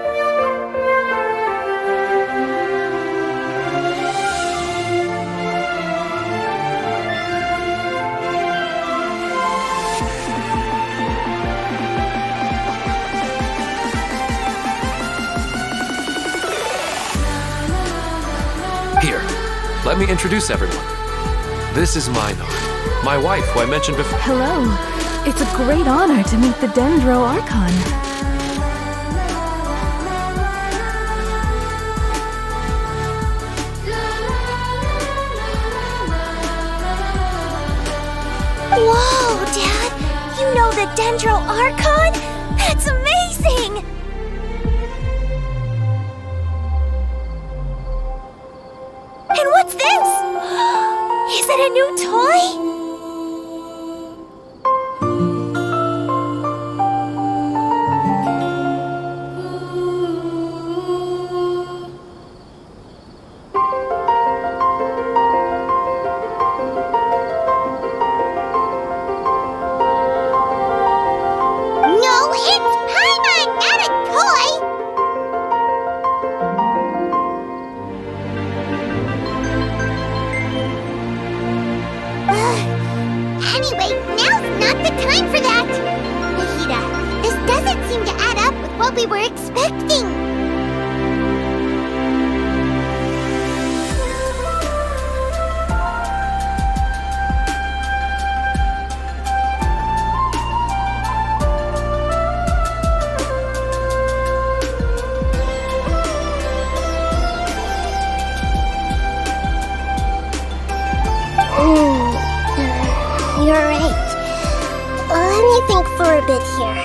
Here, let me introduce everyone. This is Minor, my wife, who I mentioned before. Hello. It's a great honor to meet the Dendro Archon. Whoa, Dad! You know the Dendro Archon? That's amazing! And what's this? Is it a new toy? No, it's Paimon, not a toy! Anyway, now's not the time for that! Nahida, this doesn't seem to add up with what we were expecting! You're right. Let me think for a bit here.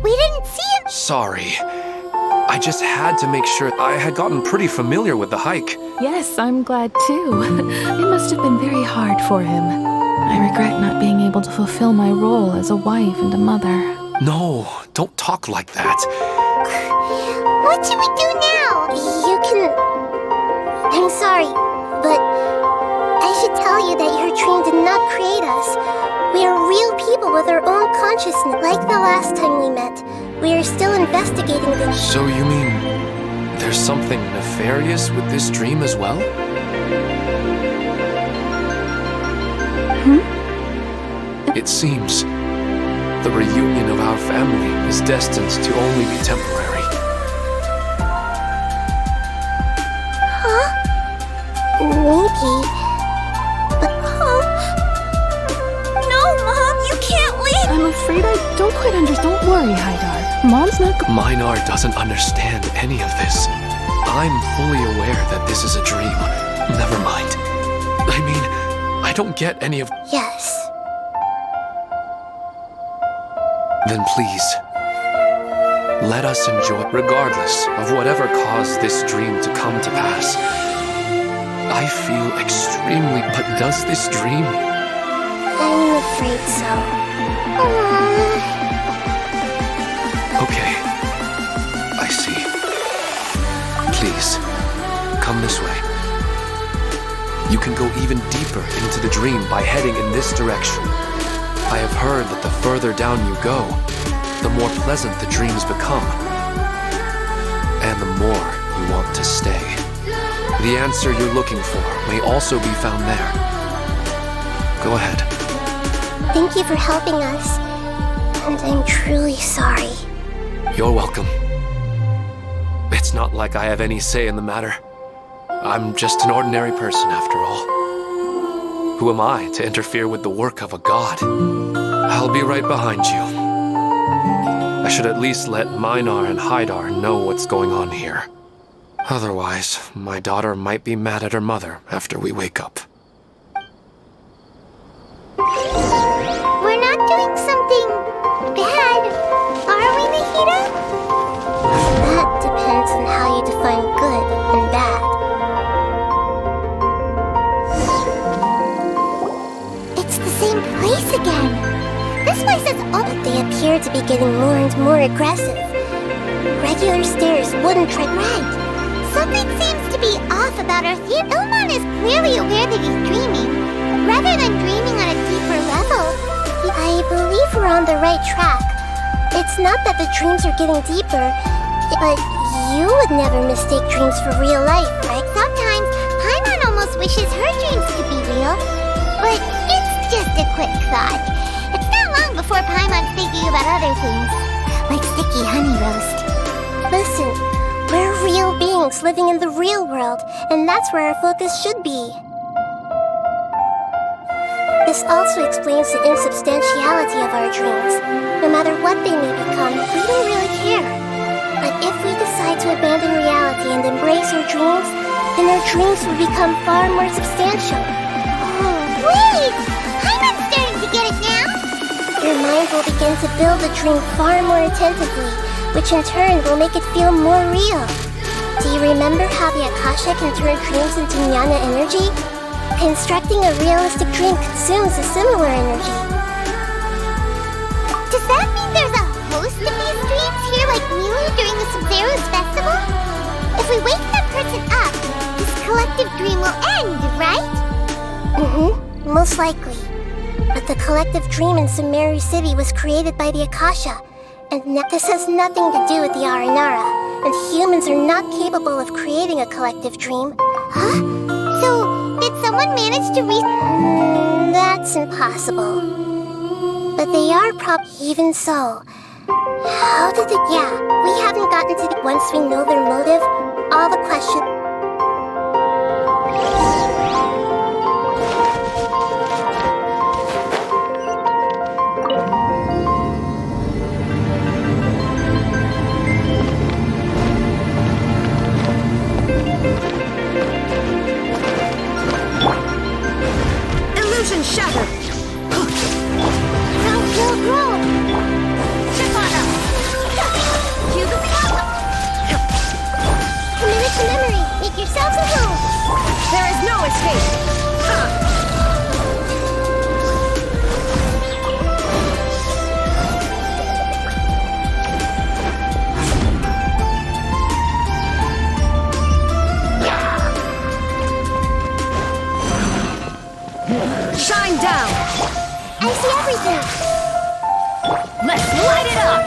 We didn't see him. Sorry. I just had to make sure. I had gotten pretty familiar with the hike. Yes, I'm glad too. It must have been very hard for him. I regret not being able to fulfill my role as a wife and a mother. No, don't talk like that. What should we do now? You can... I'm sorry, but I should tell you that your dream did not create us. We are real people with our own consciousness. Like the last time we met, we are still investigating the... So you mean there's something nefarious with this dream as well? It seems the reunion of our family is destined to only be temporary. Maybe... But... No, Mom, you can't leave. I'm afraid I don't quite understand. Don't worry, Haidar. Mom's not Minar doesn't understand any of this. I'm fully aware that this is a dream. Never mind. I mean, I don't get any of... Yes. Then please, let us enjoy, regardless of whatever caused this dream to come to pass. I feel extremely... But does this dream... I'm afraid so. Okay, I see. Please, come this way. You can go even deeper into the dream by heading in this direction. I have heard that the further down you go, the more pleasant the dreams become. And the more you want to stay. The answer you're looking for may also be found there. Go ahead. Thank you for helping us. And I'm truly sorry. You're welcome. It's not like I have any say in the matter. I'm just an ordinary person after all. Who am I to interfere with the work of a god? I'll be right behind you. I should at least let Minar and Haidar know what's going on here. Otherwise, my daughter might be mad at her mother after we wake up. We're not doing something bad, are we, Nahida? That depends on how you define good and bad. It's the same place again. This place is all... But they appear to be getting more and more aggressive. Regular stairs wouldn't tread right. Something seems to be off about our theater. Ilman is clearly aware that he's dreaming, rather than dreaming on a deeper level. I believe we're on the right track. It's not that the dreams are getting deeper, but you would never mistake dreams for real life, right? Sometimes, Paimon almost wishes her dreams could be real. But it's just a quick thought. It's not long before Paimon's thinking about other things, like sticky honey roast. Listen, we're real beings living in the real world, and that's where our focus should be. This also explains the insubstantiality of our dreams. No matter what they may become, we don't really care. But if we decide to abandon reality and embrace our dreams, then our dreams will become far more substantial. Oh, wait! Paimon's starting to get it now! Your mind will begin to build the dream far more attentively, which in turn will make it feel more real. Do you remember how the Akasha can turn dreams into jnana energy? Constructing a realistic dream consumes a similar energy. Does that mean there's a host of these dreams here like Milu during the Sub-Zero's festival? If we wake that person up, this collective dream will end, right? Most likely. But the collective dream in Sumeru City was created by the Akasha, and this has nothing to do with the Aranara, and humans are not capable of creating a collective dream. Huh? So, did someone manage to That's impossible. But they are even so. How did it... Yeah, we haven't gotten to the... Once we know their motive, all the questions... Illusion shattered! Grow. Step on up! ourselves a room. There is no escape! Shine down! I see everything. Let's light it up!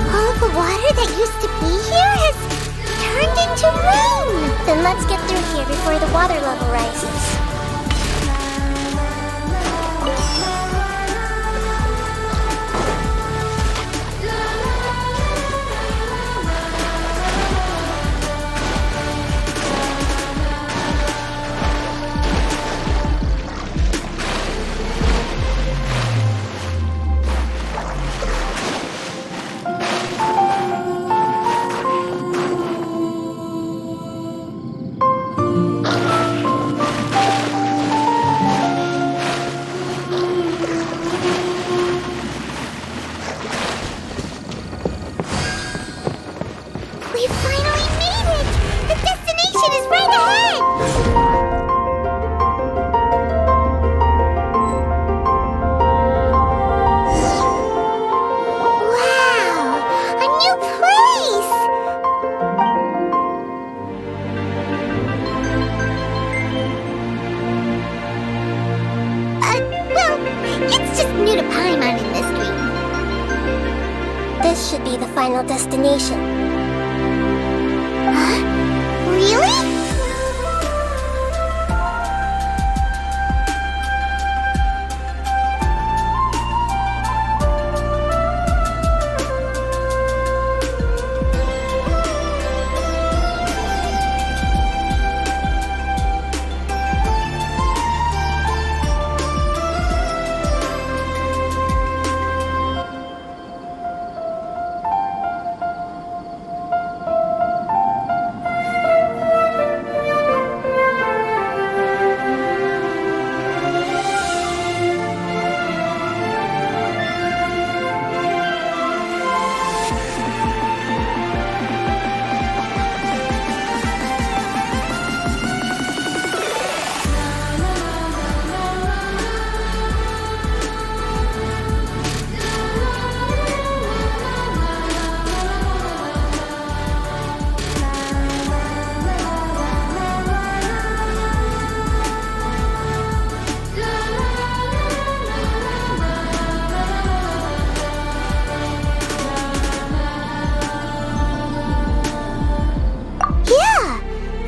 All of the water that used to be here has turned into rain. Then let's get through here before the water level rises. We finally made it! The destination is right ahead! Wow! A new place! Well, it's just new to Paimon in this dream. This should be the final destination. Really?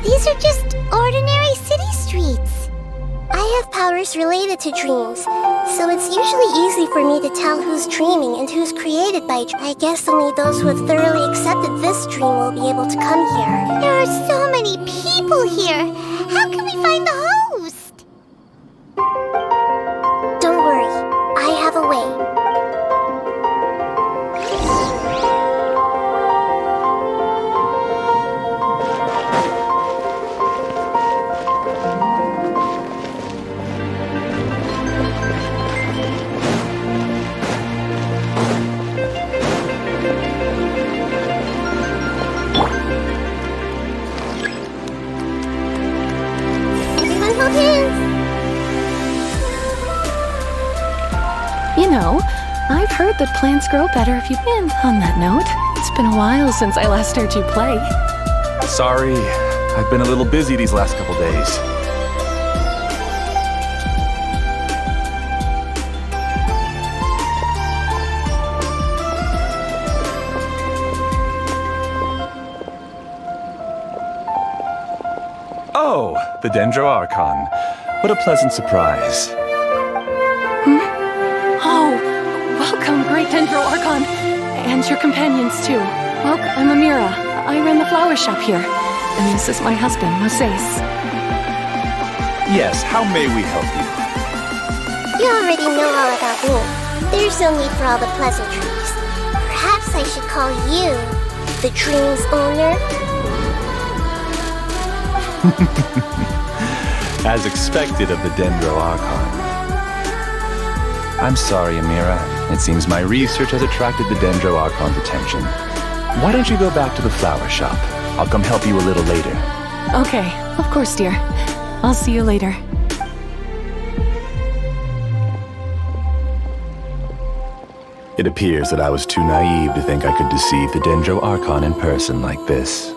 These are just ordinary city streets. I have powers related to dreams, so it's usually easy for me to tell who's dreaming and who's created by I guess only those who have thoroughly accepted this dream will be able to come here. There are so many people here. How can we find the host? Don't worry, I have a way. You know, I've heard that plants grow better if you win. On that note, it's been a while since I last heard you play. Sorry, I've been a little busy these last couple days. Oh, the Dendro Archon. What a pleasant surprise. Oh, welcome, great Dendro Archon. And your companions, too. Well, I'm Amira. I run the flower shop here. And this is my husband, Moses. Yes, how may we help you? You already know all about me. There's no need for all the pleasantries. Perhaps Perhaps I should call you the dream's owner? As expected of the Dendro Archon. I'm sorry, Amira. It seems my research has attracted the Dendro Archon's attention. Why don't you go back to the flower shop? I'll come help you a little later. Okay, of course, dear. I'll see you later. It appears that I was too naive to think I could deceive the Dendro Archon in person like this.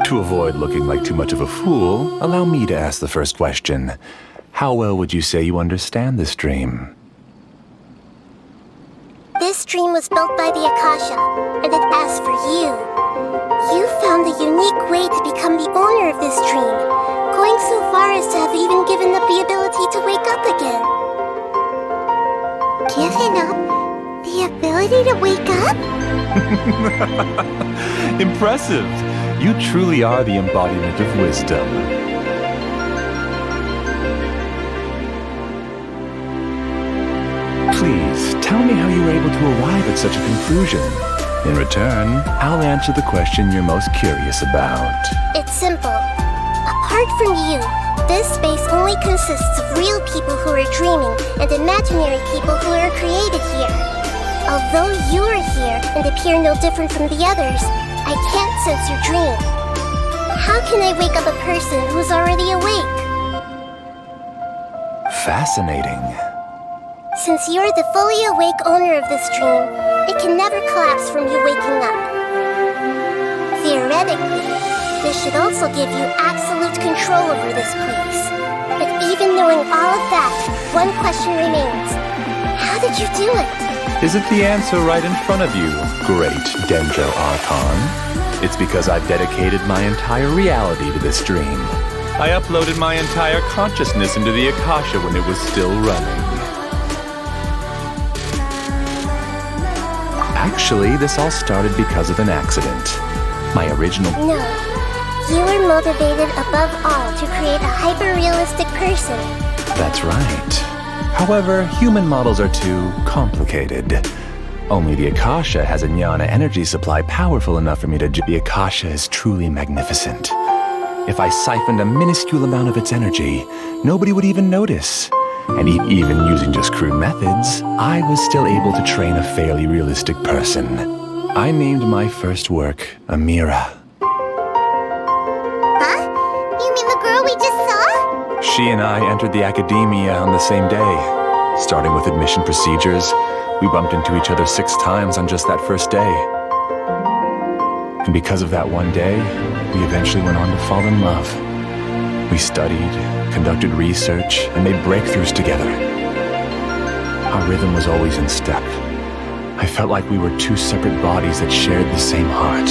To avoid looking like too much of a fool, allow me to ask the first question. How well would you say you understand this dream? This dream was built by the Akasha, and it asked for you. You found the unique way to become the owner of this dream, going so far as to have even given up the ability to wake up again. Given up the ability to wake up? Impressive! You truly are the embodiment of wisdom. Please, tell me how you were able to arrive at such a conclusion. In return, I'll answer the question you're most curious about. It's simple. Apart from you, this space only consists of real people who are dreaming and imaginary people who are created here. Although you are here and appear no different from the others, I can't sense your dream. How can I wake up a person who's already awake? Fascinating. Since you're the fully awake owner of this dream, it can never collapse from you waking up. Theoretically, this should also give you absolute control over this place. But even knowing all of that, one question remains. How did you do it? Isn't the answer right in front of you, great Dendro Archon? It's because I've dedicated my entire reality to this dream. I uploaded my entire consciousness into the Akasha when it was still running. Actually, this all started because of an accident. My original... No. You were motivated above all to create a hyper-realistic person. That's right. However, human models are too complicated. Only the Akasha has a jnana energy supply powerful enough for me to... The Akasha is truly magnificent. If I siphoned a minuscule amount of its energy, nobody would even notice. And even using just crude methods, I was still able to train a fairly realistic person. I named my first work Amira. Huh? You mean the girl we just saw? She and I entered the academia on the same day. Starting with admission procedures, we bumped into each other 6 times on just that first day. And because of that one day, we eventually went on to fall in love. We studied, conducted research, and made breakthroughs together. Our rhythm was always in step. I felt like we were 2 separate bodies that shared the same heart.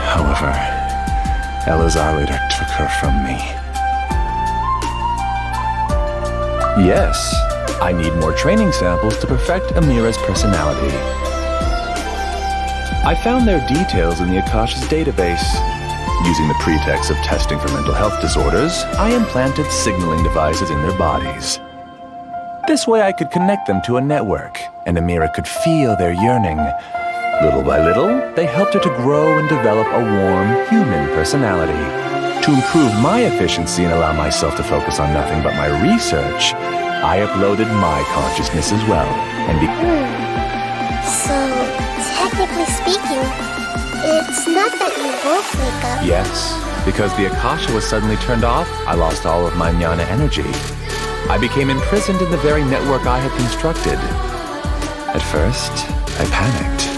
However, Elazar later took her from me. Yes, I need more training samples to perfect Amira's personality. I found their details in the Akasha's database. Using the pretext of testing for mental health disorders, I implanted signaling devices in their bodies. This way I could connect them to a network, and Amira could feel their yearning. Little by little, they helped her to grow and develop a warm, human personality. To improve my efficiency and allow myself to focus on nothing but my research, I uploaded my consciousness as well, and So, technically speaking, it's not that you won't wake up. Yes, because the Akasha was suddenly turned off, I lost all of my jnana energy. I became imprisoned in the very network I had constructed. At first, I panicked.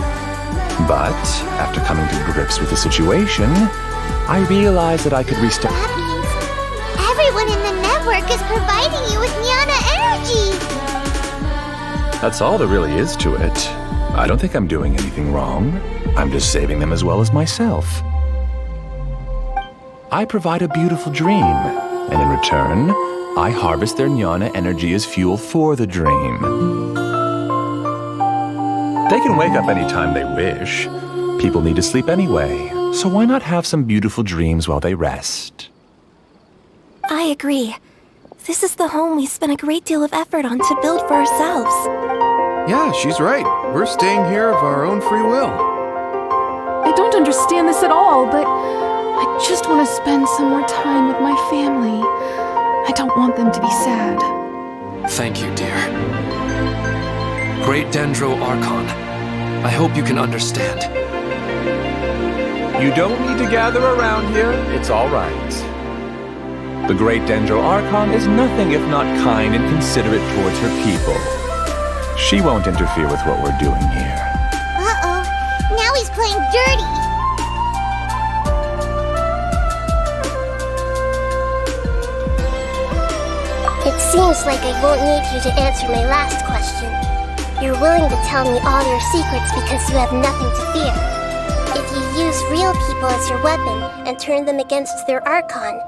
But, after coming to grips with the situation, I realized that I could restart... That means everyone in the network is providing you with jnana energy! That's all there really is to it. I don't think I'm doing anything wrong. I'm just saving them as well as myself. I provide a beautiful dream, and in return, I harvest their jnana energy as fuel for the dream. They can wake up anytime they wish. People need to sleep anyway, so why not have some beautiful dreams while they rest? I agree. This is the home we spent a great deal of effort on to build for ourselves. Yeah, she's right. We're staying here of our own free will. I don't understand this at all, but I just want to spend some more time with my family. I don't want them to be sad. Thank you, dear. Great Dendro Archon, I hope you can understand. You don't need to gather around here. It's all right. The Great Dendro Archon is nothing if not kind and considerate towards her people. She won't interfere with what we're doing here. Uh-oh. Now he's playing dirty. It seems like I won't need you to answer my last question. You're willing to tell me all your secrets because you have nothing to fear. If you use real people as your weapon and turn them against their Archon,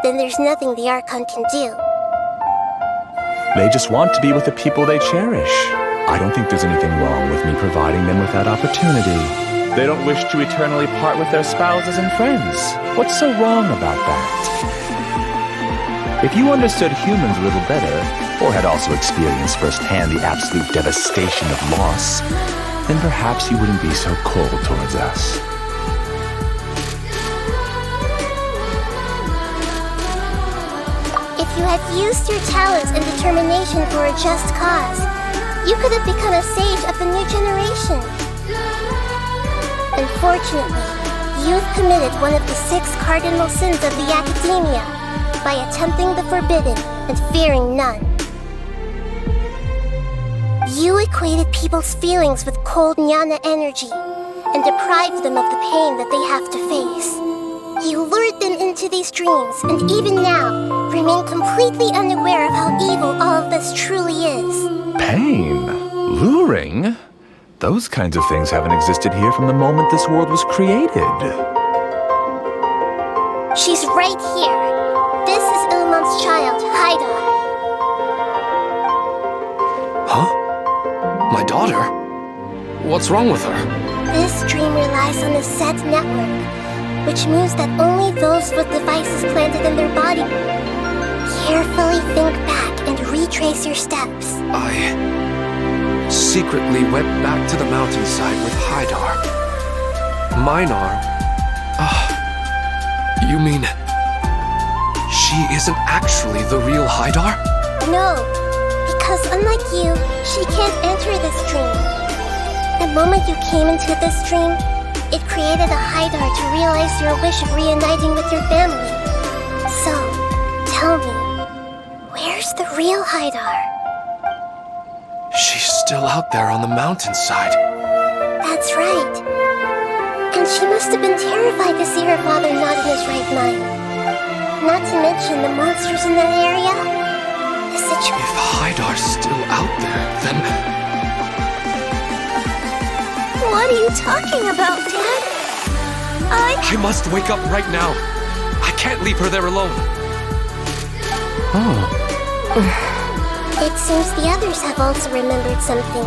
then there's nothing the Archon can do. They just want to be with the people they cherish. I don't think there's anything wrong with me providing them with that opportunity. They don't wish to eternally part with their spouses and friends. What's so wrong about that? If you understood humans a little better, or had also experienced firsthand the absolute devastation of loss, then perhaps you wouldn't be so cold towards us. If you had used your talents and determination for a just cause, you could have become a sage of the new generation. Unfortunately, you've committed one of the 6 cardinal sins of the Academia by attempting the forbidden and fearing none. You equated people's feelings with cold jnana energy and deprived them of the pain that they have to face. You lured them into these dreams, and even now, remain completely unaware of how evil all of this truly is. Pain? Luring? Those kinds of things haven't existed here from the moment this world was created. She's right here. This is Ilmon's child, Haidar. Huh? My daughter? What's wrong with her? This dream relies on a set network, which means that only those with devices planted in their body. Carefully think back and retrace your steps. I secretly went back to the mountainside with Haidar. Minar? You mean she isn't actually the real Haidar? No, because unlike you, she can't enter this dream. The moment you came into this dream, it created a Haidar to realize your wish of reuniting with your family. So, tell me, where's the real Haidar? She's still out there on the mountainside. That's right. And she must have been terrified to see her father not in his right mind. Not to mention the monsters in that area. The situation. If Haidar's still out there, then... What are you talking about, Dad? I must wake up right now. I can't leave her there alone. It seems the others have also remembered something.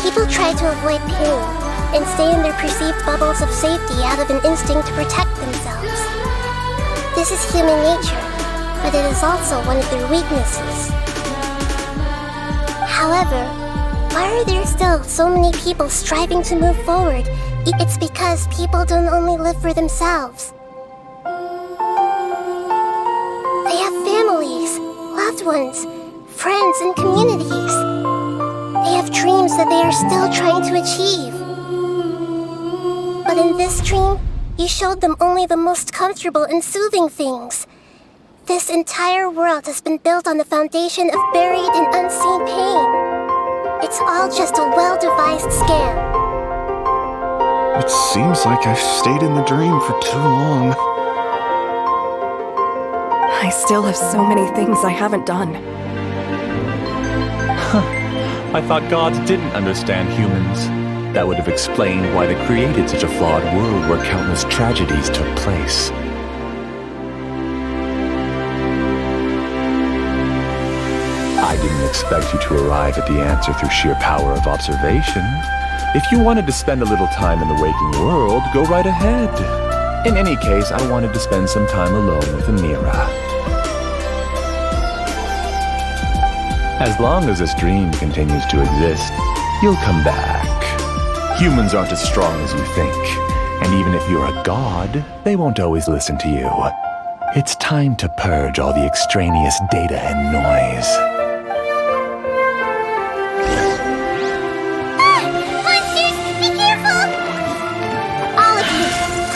People try to avoid pain and stay in their perceived bubbles of safety out of an instinct to protect themselves. This is human nature, but it is also one of their weaknesses. However, why are there still so many people striving to move forward? It's because people don't only live for themselves. They have families, loved ones, friends, and communities. They have dreams that they are still trying to achieve. But in this dream, you showed them only the most comfortable and soothing things. This entire world has been built on the foundation of buried and unseen pain. It's all just a well-devised scam. It seems like I've stayed in the dream for too long. I still have so many things I haven't done. I thought gods didn't understand humans. That would have explained why they created such a flawed world where countless tragedies took place. I didn't expect you to arrive at the answer through sheer power of observation. If you wanted to spend a little time in the waking world, go right ahead. In any case, I wanted to spend some time alone with Amira. As long as this dream continues to exist, you'll come back. Humans aren't as strong as you think, and even if you're a god, they won't always listen to you. It's time to purge all the extraneous data and noise. Monsters, be careful! All of you,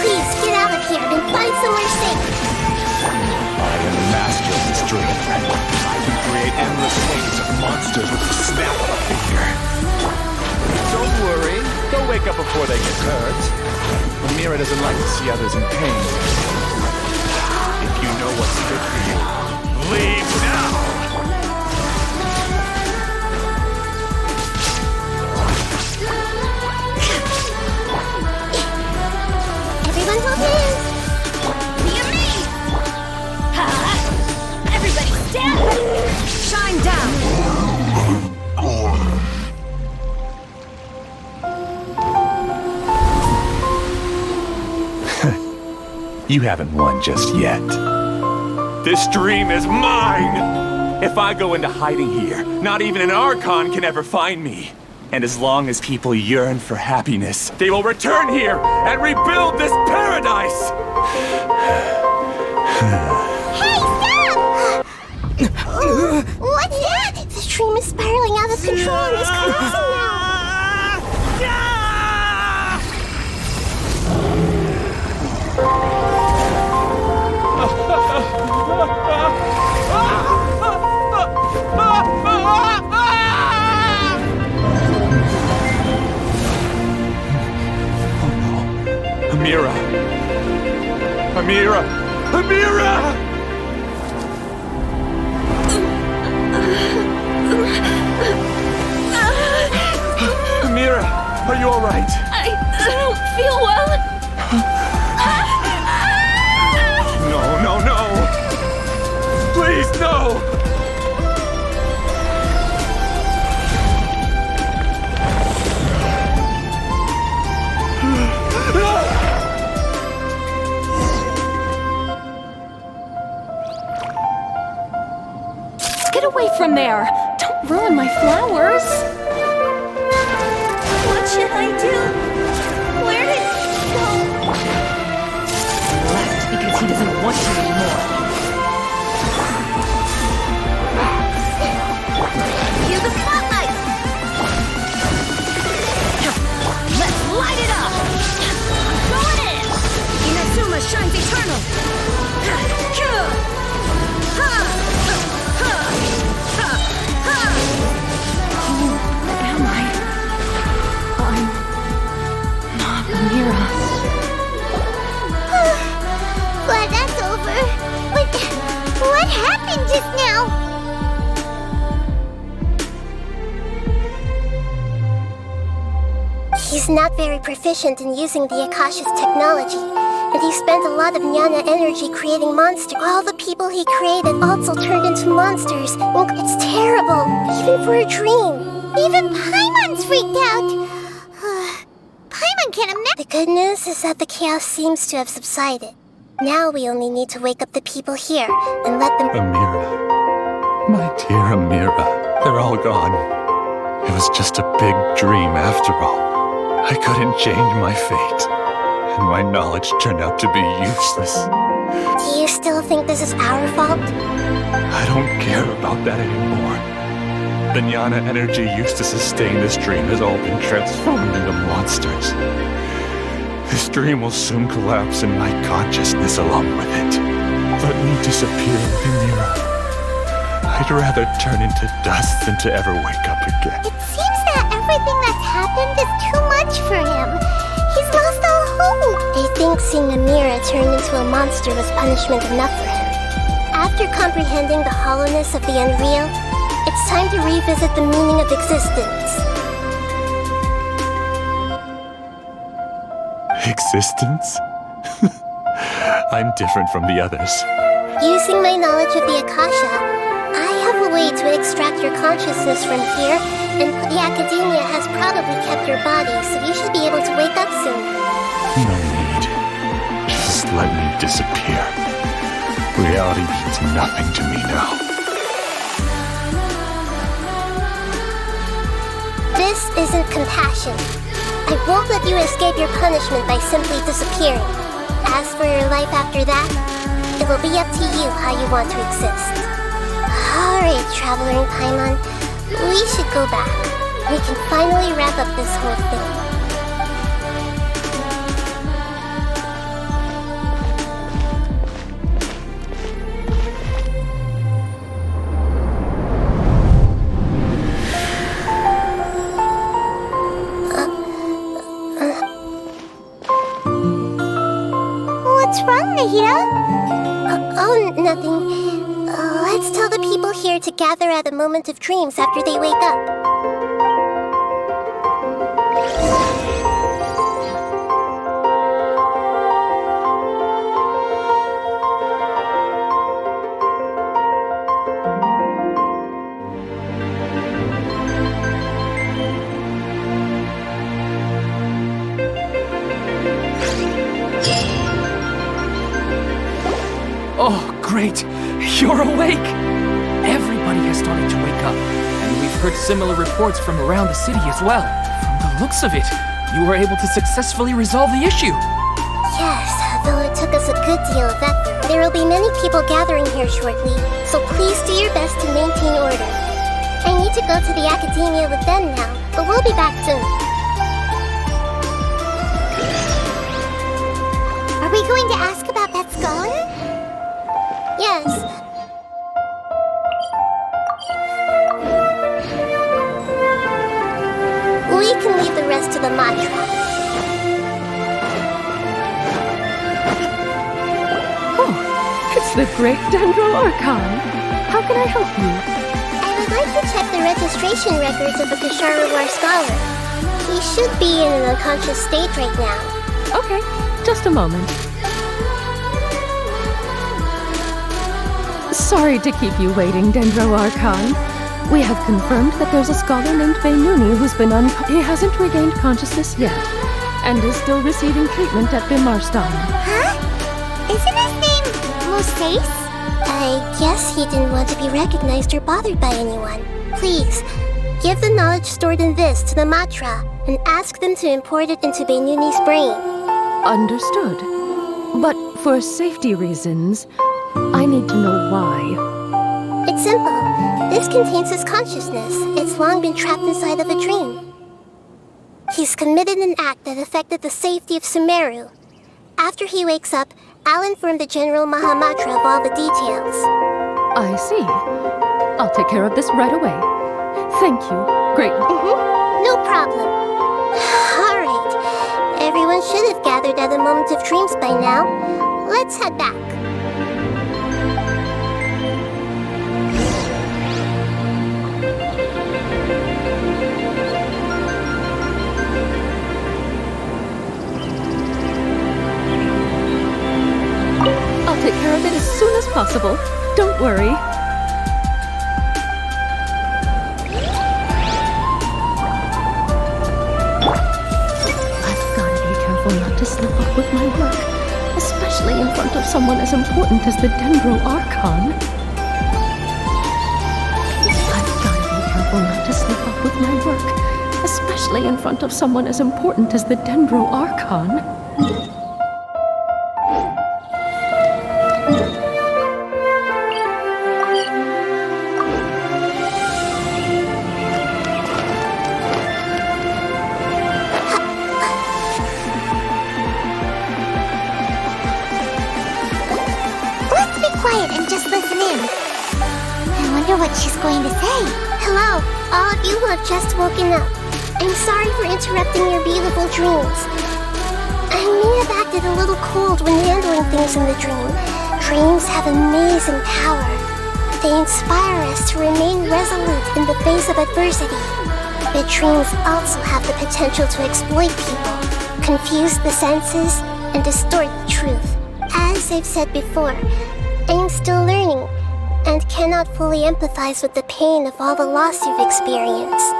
please get out of here and find somewhere safe. I am the master of this dream. I can create endless waves of monsters with the snap of a finger. Don't worry, they'll wake up before they get hurt. Amira doesn't like to see others in pain. If you know what's good for you, leave now! Everyone hold hands. Near me! Ha! Everybody stand! Shine down! You haven't won just yet. This dream is mine! If I go into hiding here, not even an Archon can ever find me. And as long as people yearn for happiness, they will return here and rebuild this paradise! Hey, stop! What's that? The dream is spiraling out of control and is collapsing now. Amira! Amira! Amira! Amira, are you all right? I don't feel well. No, no, no! Please, no! Get away from there! Don't ruin my flowers! What should I do? Where did he go? He left because he doesn't want you anymore. Use the spotlight! Let's light it up! Going in! Inazuma shines eternal! Where am I? I'm not Amira. Glad that's over. What happened just now? He's not very proficient in using the Akasha's technology, and he spent a lot of Jnana energy creating monsters. All the people he created also turned into monsters. It's terrible, even for a dream. Even Paimon's freaked out. Paimon can't imagine. The good news is that the chaos seems to have subsided. Now we only need to wake up the people here and let them... Amira. My dear Amira. They're all gone. It was just a big dream after all. I couldn't change my fate. And my knowledge turned out to be useless. Do you still think this is our fault? I don't care about that anymore. The Jnana energy used to sustain this dream has all been transformed into monsters. This dream will soon collapse and my consciousness along with it. Let me disappear with Amira. I'd rather turn into dust than to ever wake up again. It seems that everything that's happened is too much for him. He's lost all hope. I think seeing Amira turn into a monster was punishment enough for him. After comprehending the hollowness of the unreal, it's time to revisit the meaning of existence. Existence? I'm different from the others. Using my knowledge of the Akasha, I have a way to extract your consciousness from here, and the academia has probably kept your body, so you should be able to wake up soon. No need. Just let me disappear. Reality means nothing to me now. This isn't compassion. I won't let you escape your punishment by simply disappearing. As for your life after that, it will be up to you how you want to exist. Alright, Traveler and Paimon, we should go back. We can finally wrap up this whole thing. What's wrong, Nahida? Oh, nothing. Let's tell the people here to gather at a moment of dreams after they wake up. Oh, great! You're awake! Everybody has started to wake up, and we've heard similar reports from around the city as well. From the looks of it, you were able to successfully resolve the issue. Yes, though it took us a good deal of effort. There will be many people gathering here shortly, so please do your best to maintain order. I need to go to the academia with them now, but we'll be back soon. Are we going to ask about that scholar? Yes. We can leave the rest to the mantra. Oh, it's the great Dendro Archon. How can I help you? I would like to check the registration records of the Kashara War scholar. He should be in an unconscious state right now. Okay, just a moment. Sorry to keep you waiting, Dendro Archon. We have confirmed that there's a scholar named Beinuni who's been he hasn't regained consciousness yet, and is still receiving treatment at Bimarstan. Huh? Isn't his name Moses? I guess he didn't want to be recognized or bothered by anyone. Please, give the knowledge stored in this to the Matra, and ask them to import it into Beinuni's brain. Understood. But for safety reasons, I need to know why. It's simple. This contains his consciousness. It's long been trapped inside of a dream. He's committed an act that affected the safety of Sumeru. After he wakes up, I'll inform the General Mahamatra of all the details. I see. I'll take care of this right away. Thank you. Great. No problem. Alright. Everyone should have gathered at a moment of dreams by now. Let's head back. I'll take care of it as soon as possible. Don't worry. I've gotta be careful not to slip up with my work, especially in front of someone as important as the Dendro Archon. I've gotta be careful not to slip up with my work, especially in front of someone as important as the Dendro Archon. What she's going to say. Hello, all of you who have just woken up. I'm sorry for interrupting your beautiful dreams. I may have acted a little cold when handling things in the dream. Dreams have amazing power. They inspire us to remain resolute in the face of adversity. But dreams also have the potential to exploit people, confuse the senses, and distort the truth. As I've said before, I'm still learning, and cannot fully empathize with the pain of all the loss you've experienced.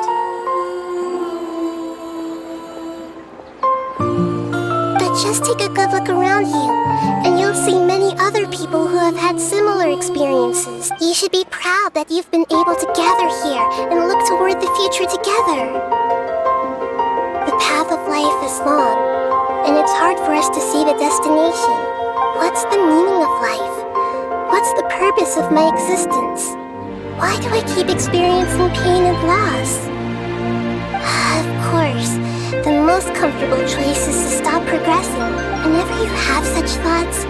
But just take a good look around you, and you'll see many other people who have had similar experiences. You should be proud that you've been able to gather here and look toward the future together. is long, and it's hard for us to see the destination. What's the meaning of life? What's the purpose of my existence? Why do I keep experiencing pain and loss? Of course, the most comfortable choice is to stop progressing. Whenever you have such thoughts,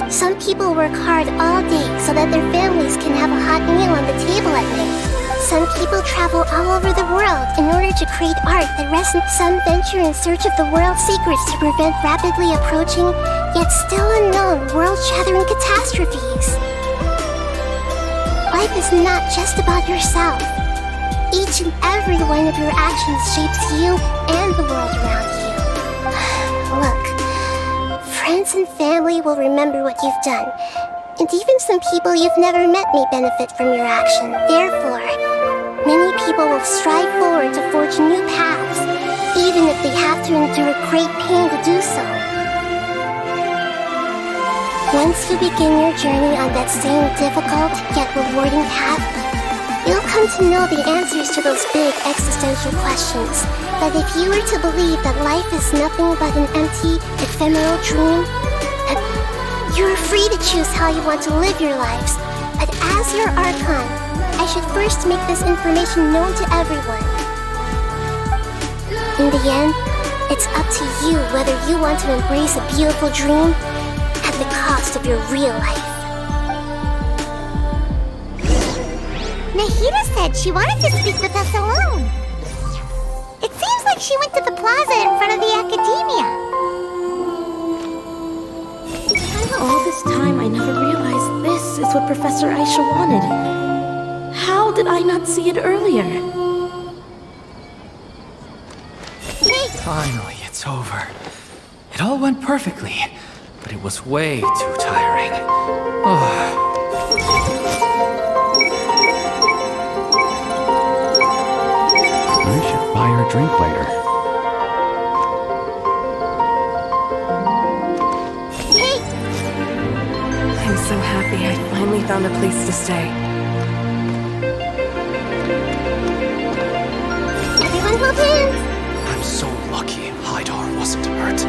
some people work hard all day so that their families can have a hot meal on the table at night. Some people travel all over the world in order to create art that rests in some venture in search of the world's secrets to prevent rapidly approaching, yet still unknown, world-shattering catastrophes. Life is not just about yourself. Each and every one of your actions shapes you and the world around you. Look, friends and family will remember what you've done, and even some people you've never met may benefit from your action. Therefore, many people will strive forward to forge new paths, even if they have to endure great pain to do so. Once you begin your journey on that same difficult yet rewarding path, you'll come to know the answers to those big existential questions. That if you were to believe that life is nothing but an empty, ephemeral dream, you're free to choose how you want to live your lives. But as your Archon, I should first make this information known to everyone. In the end, it's up to you whether you want to embrace a beautiful dream at the cost of your real life. Nahida said she wanted to speak with us alone. It seems like she went to the plaza in front of the academia. All this time, I never realized this is what Professor Aisha wanted. How did I not see it earlier? Finally, it's over. It all went perfectly, but it was way too tiring. We should buy her a drink later. I'm so happy I finally found a place to stay. Everyone hold hands. I'm so lucky Haidar wasn't hurt.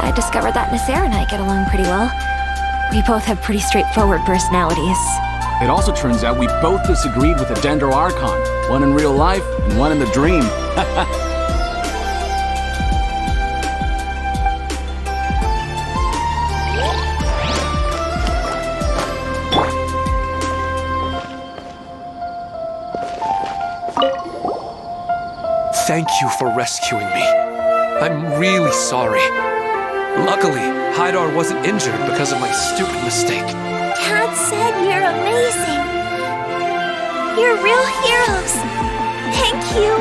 I discovered that Nasser and I get along pretty well. We both have pretty straightforward personalities. It also turns out we both disagreed with the Dendro Archon. One in real life and one in the dream. Thank you for rescuing me. I'm really sorry. Luckily, Haidar wasn't injured because of my stupid mistake. Dad said you're amazing. You're real heroes. Thank you.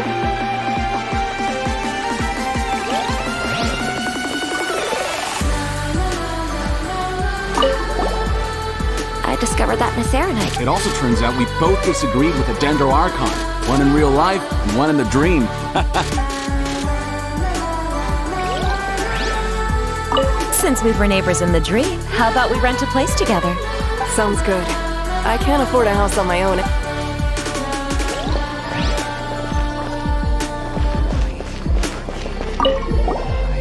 I discovered that Nasser and I... It also turns out we both disagreed with the Dendro Archon. One in real life and one in the dream. Since we were neighbors in the dream, how about we rent a place together? Sounds good. I can't afford a house on my own.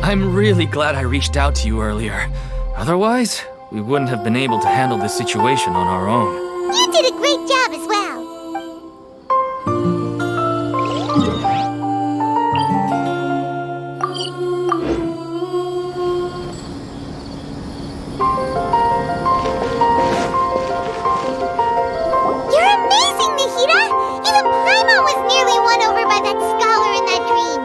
I'm really glad I reached out to you earlier. Otherwise, we wouldn't have been able to handle this situation on our own. You did a great job as well. You're amazing, Nahida! Even Paimon was nearly won over by that scholar in that dream.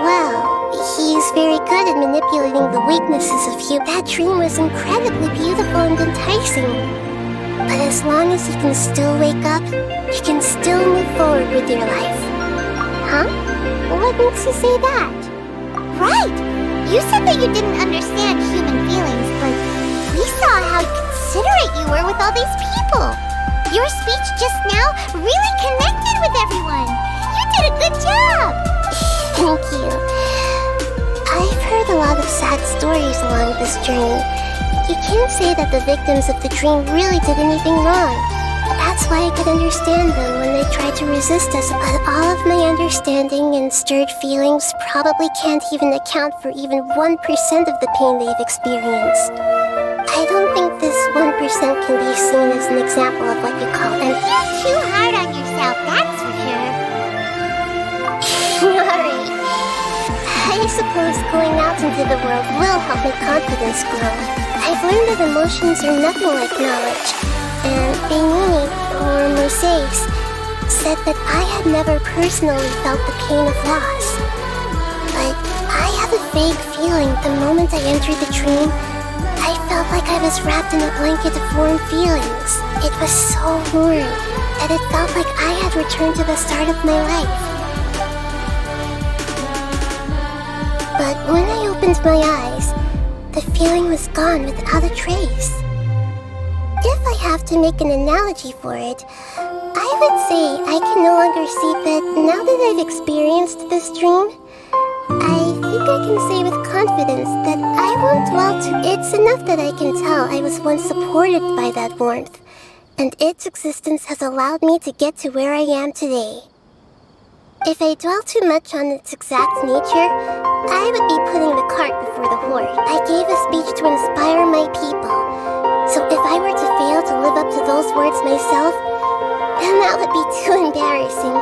Well, he's very good at manipulating the weaknesses of you. That dream was incredibly beautiful and enticing. But as long as you can still wake up, you can still move forward with your life. Huh? What makes you say that? Right! You said that you didn't understand human feelings, but we saw how considerate you were with all these people. Your speech just now really connected with everyone. You did a good job. Thank you. I've heard a lot of sad stories along this journey. You can't say that the victims of the dream really did anything wrong. That's That's why I could understand them when they tried to resist us, but all of my understanding and stirred feelings probably can't even account for even 1% of the pain they've experienced. I don't think this 1% can be seen as an example of what you call an... You're too hard on yourself, that's for sure. Alright. I suppose going out into the world will help my confidence grow. I've learned that emotions are nothing like knowledge, and Benuni, or Moses, said that I had never personally felt the pain of loss. But I have a vague feeling the moment I entered the dream, I felt like I was wrapped in a blanket of warm feelings. It was so warm that it felt like I had returned to the start of my life. But when I opened my eyes, the feeling was gone without a trace. If I have to make an analogy for it, I would say I can no longer see that now that I've experienced this dream, I think I can say with confidence that I won't dwell too. It's enough that I can tell I was once supported by that warmth, and its existence has allowed me to get to where I am today. If I dwell too much on its exact nature, I would be putting the cart before the horse. I gave a speech to inspire my people, so if I were to fail to live up to those words myself, then that would be too embarrassing.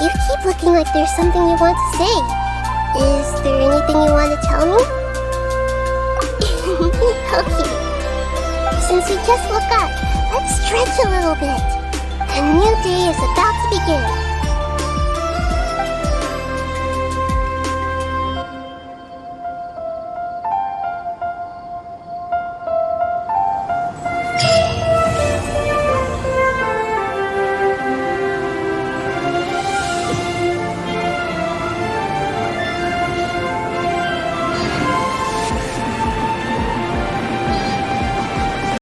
You keep looking like there's something you want to say. Is there anything you want to tell me? Okay. Since we just woke up, let's stretch a little bit. A new day is about to begin.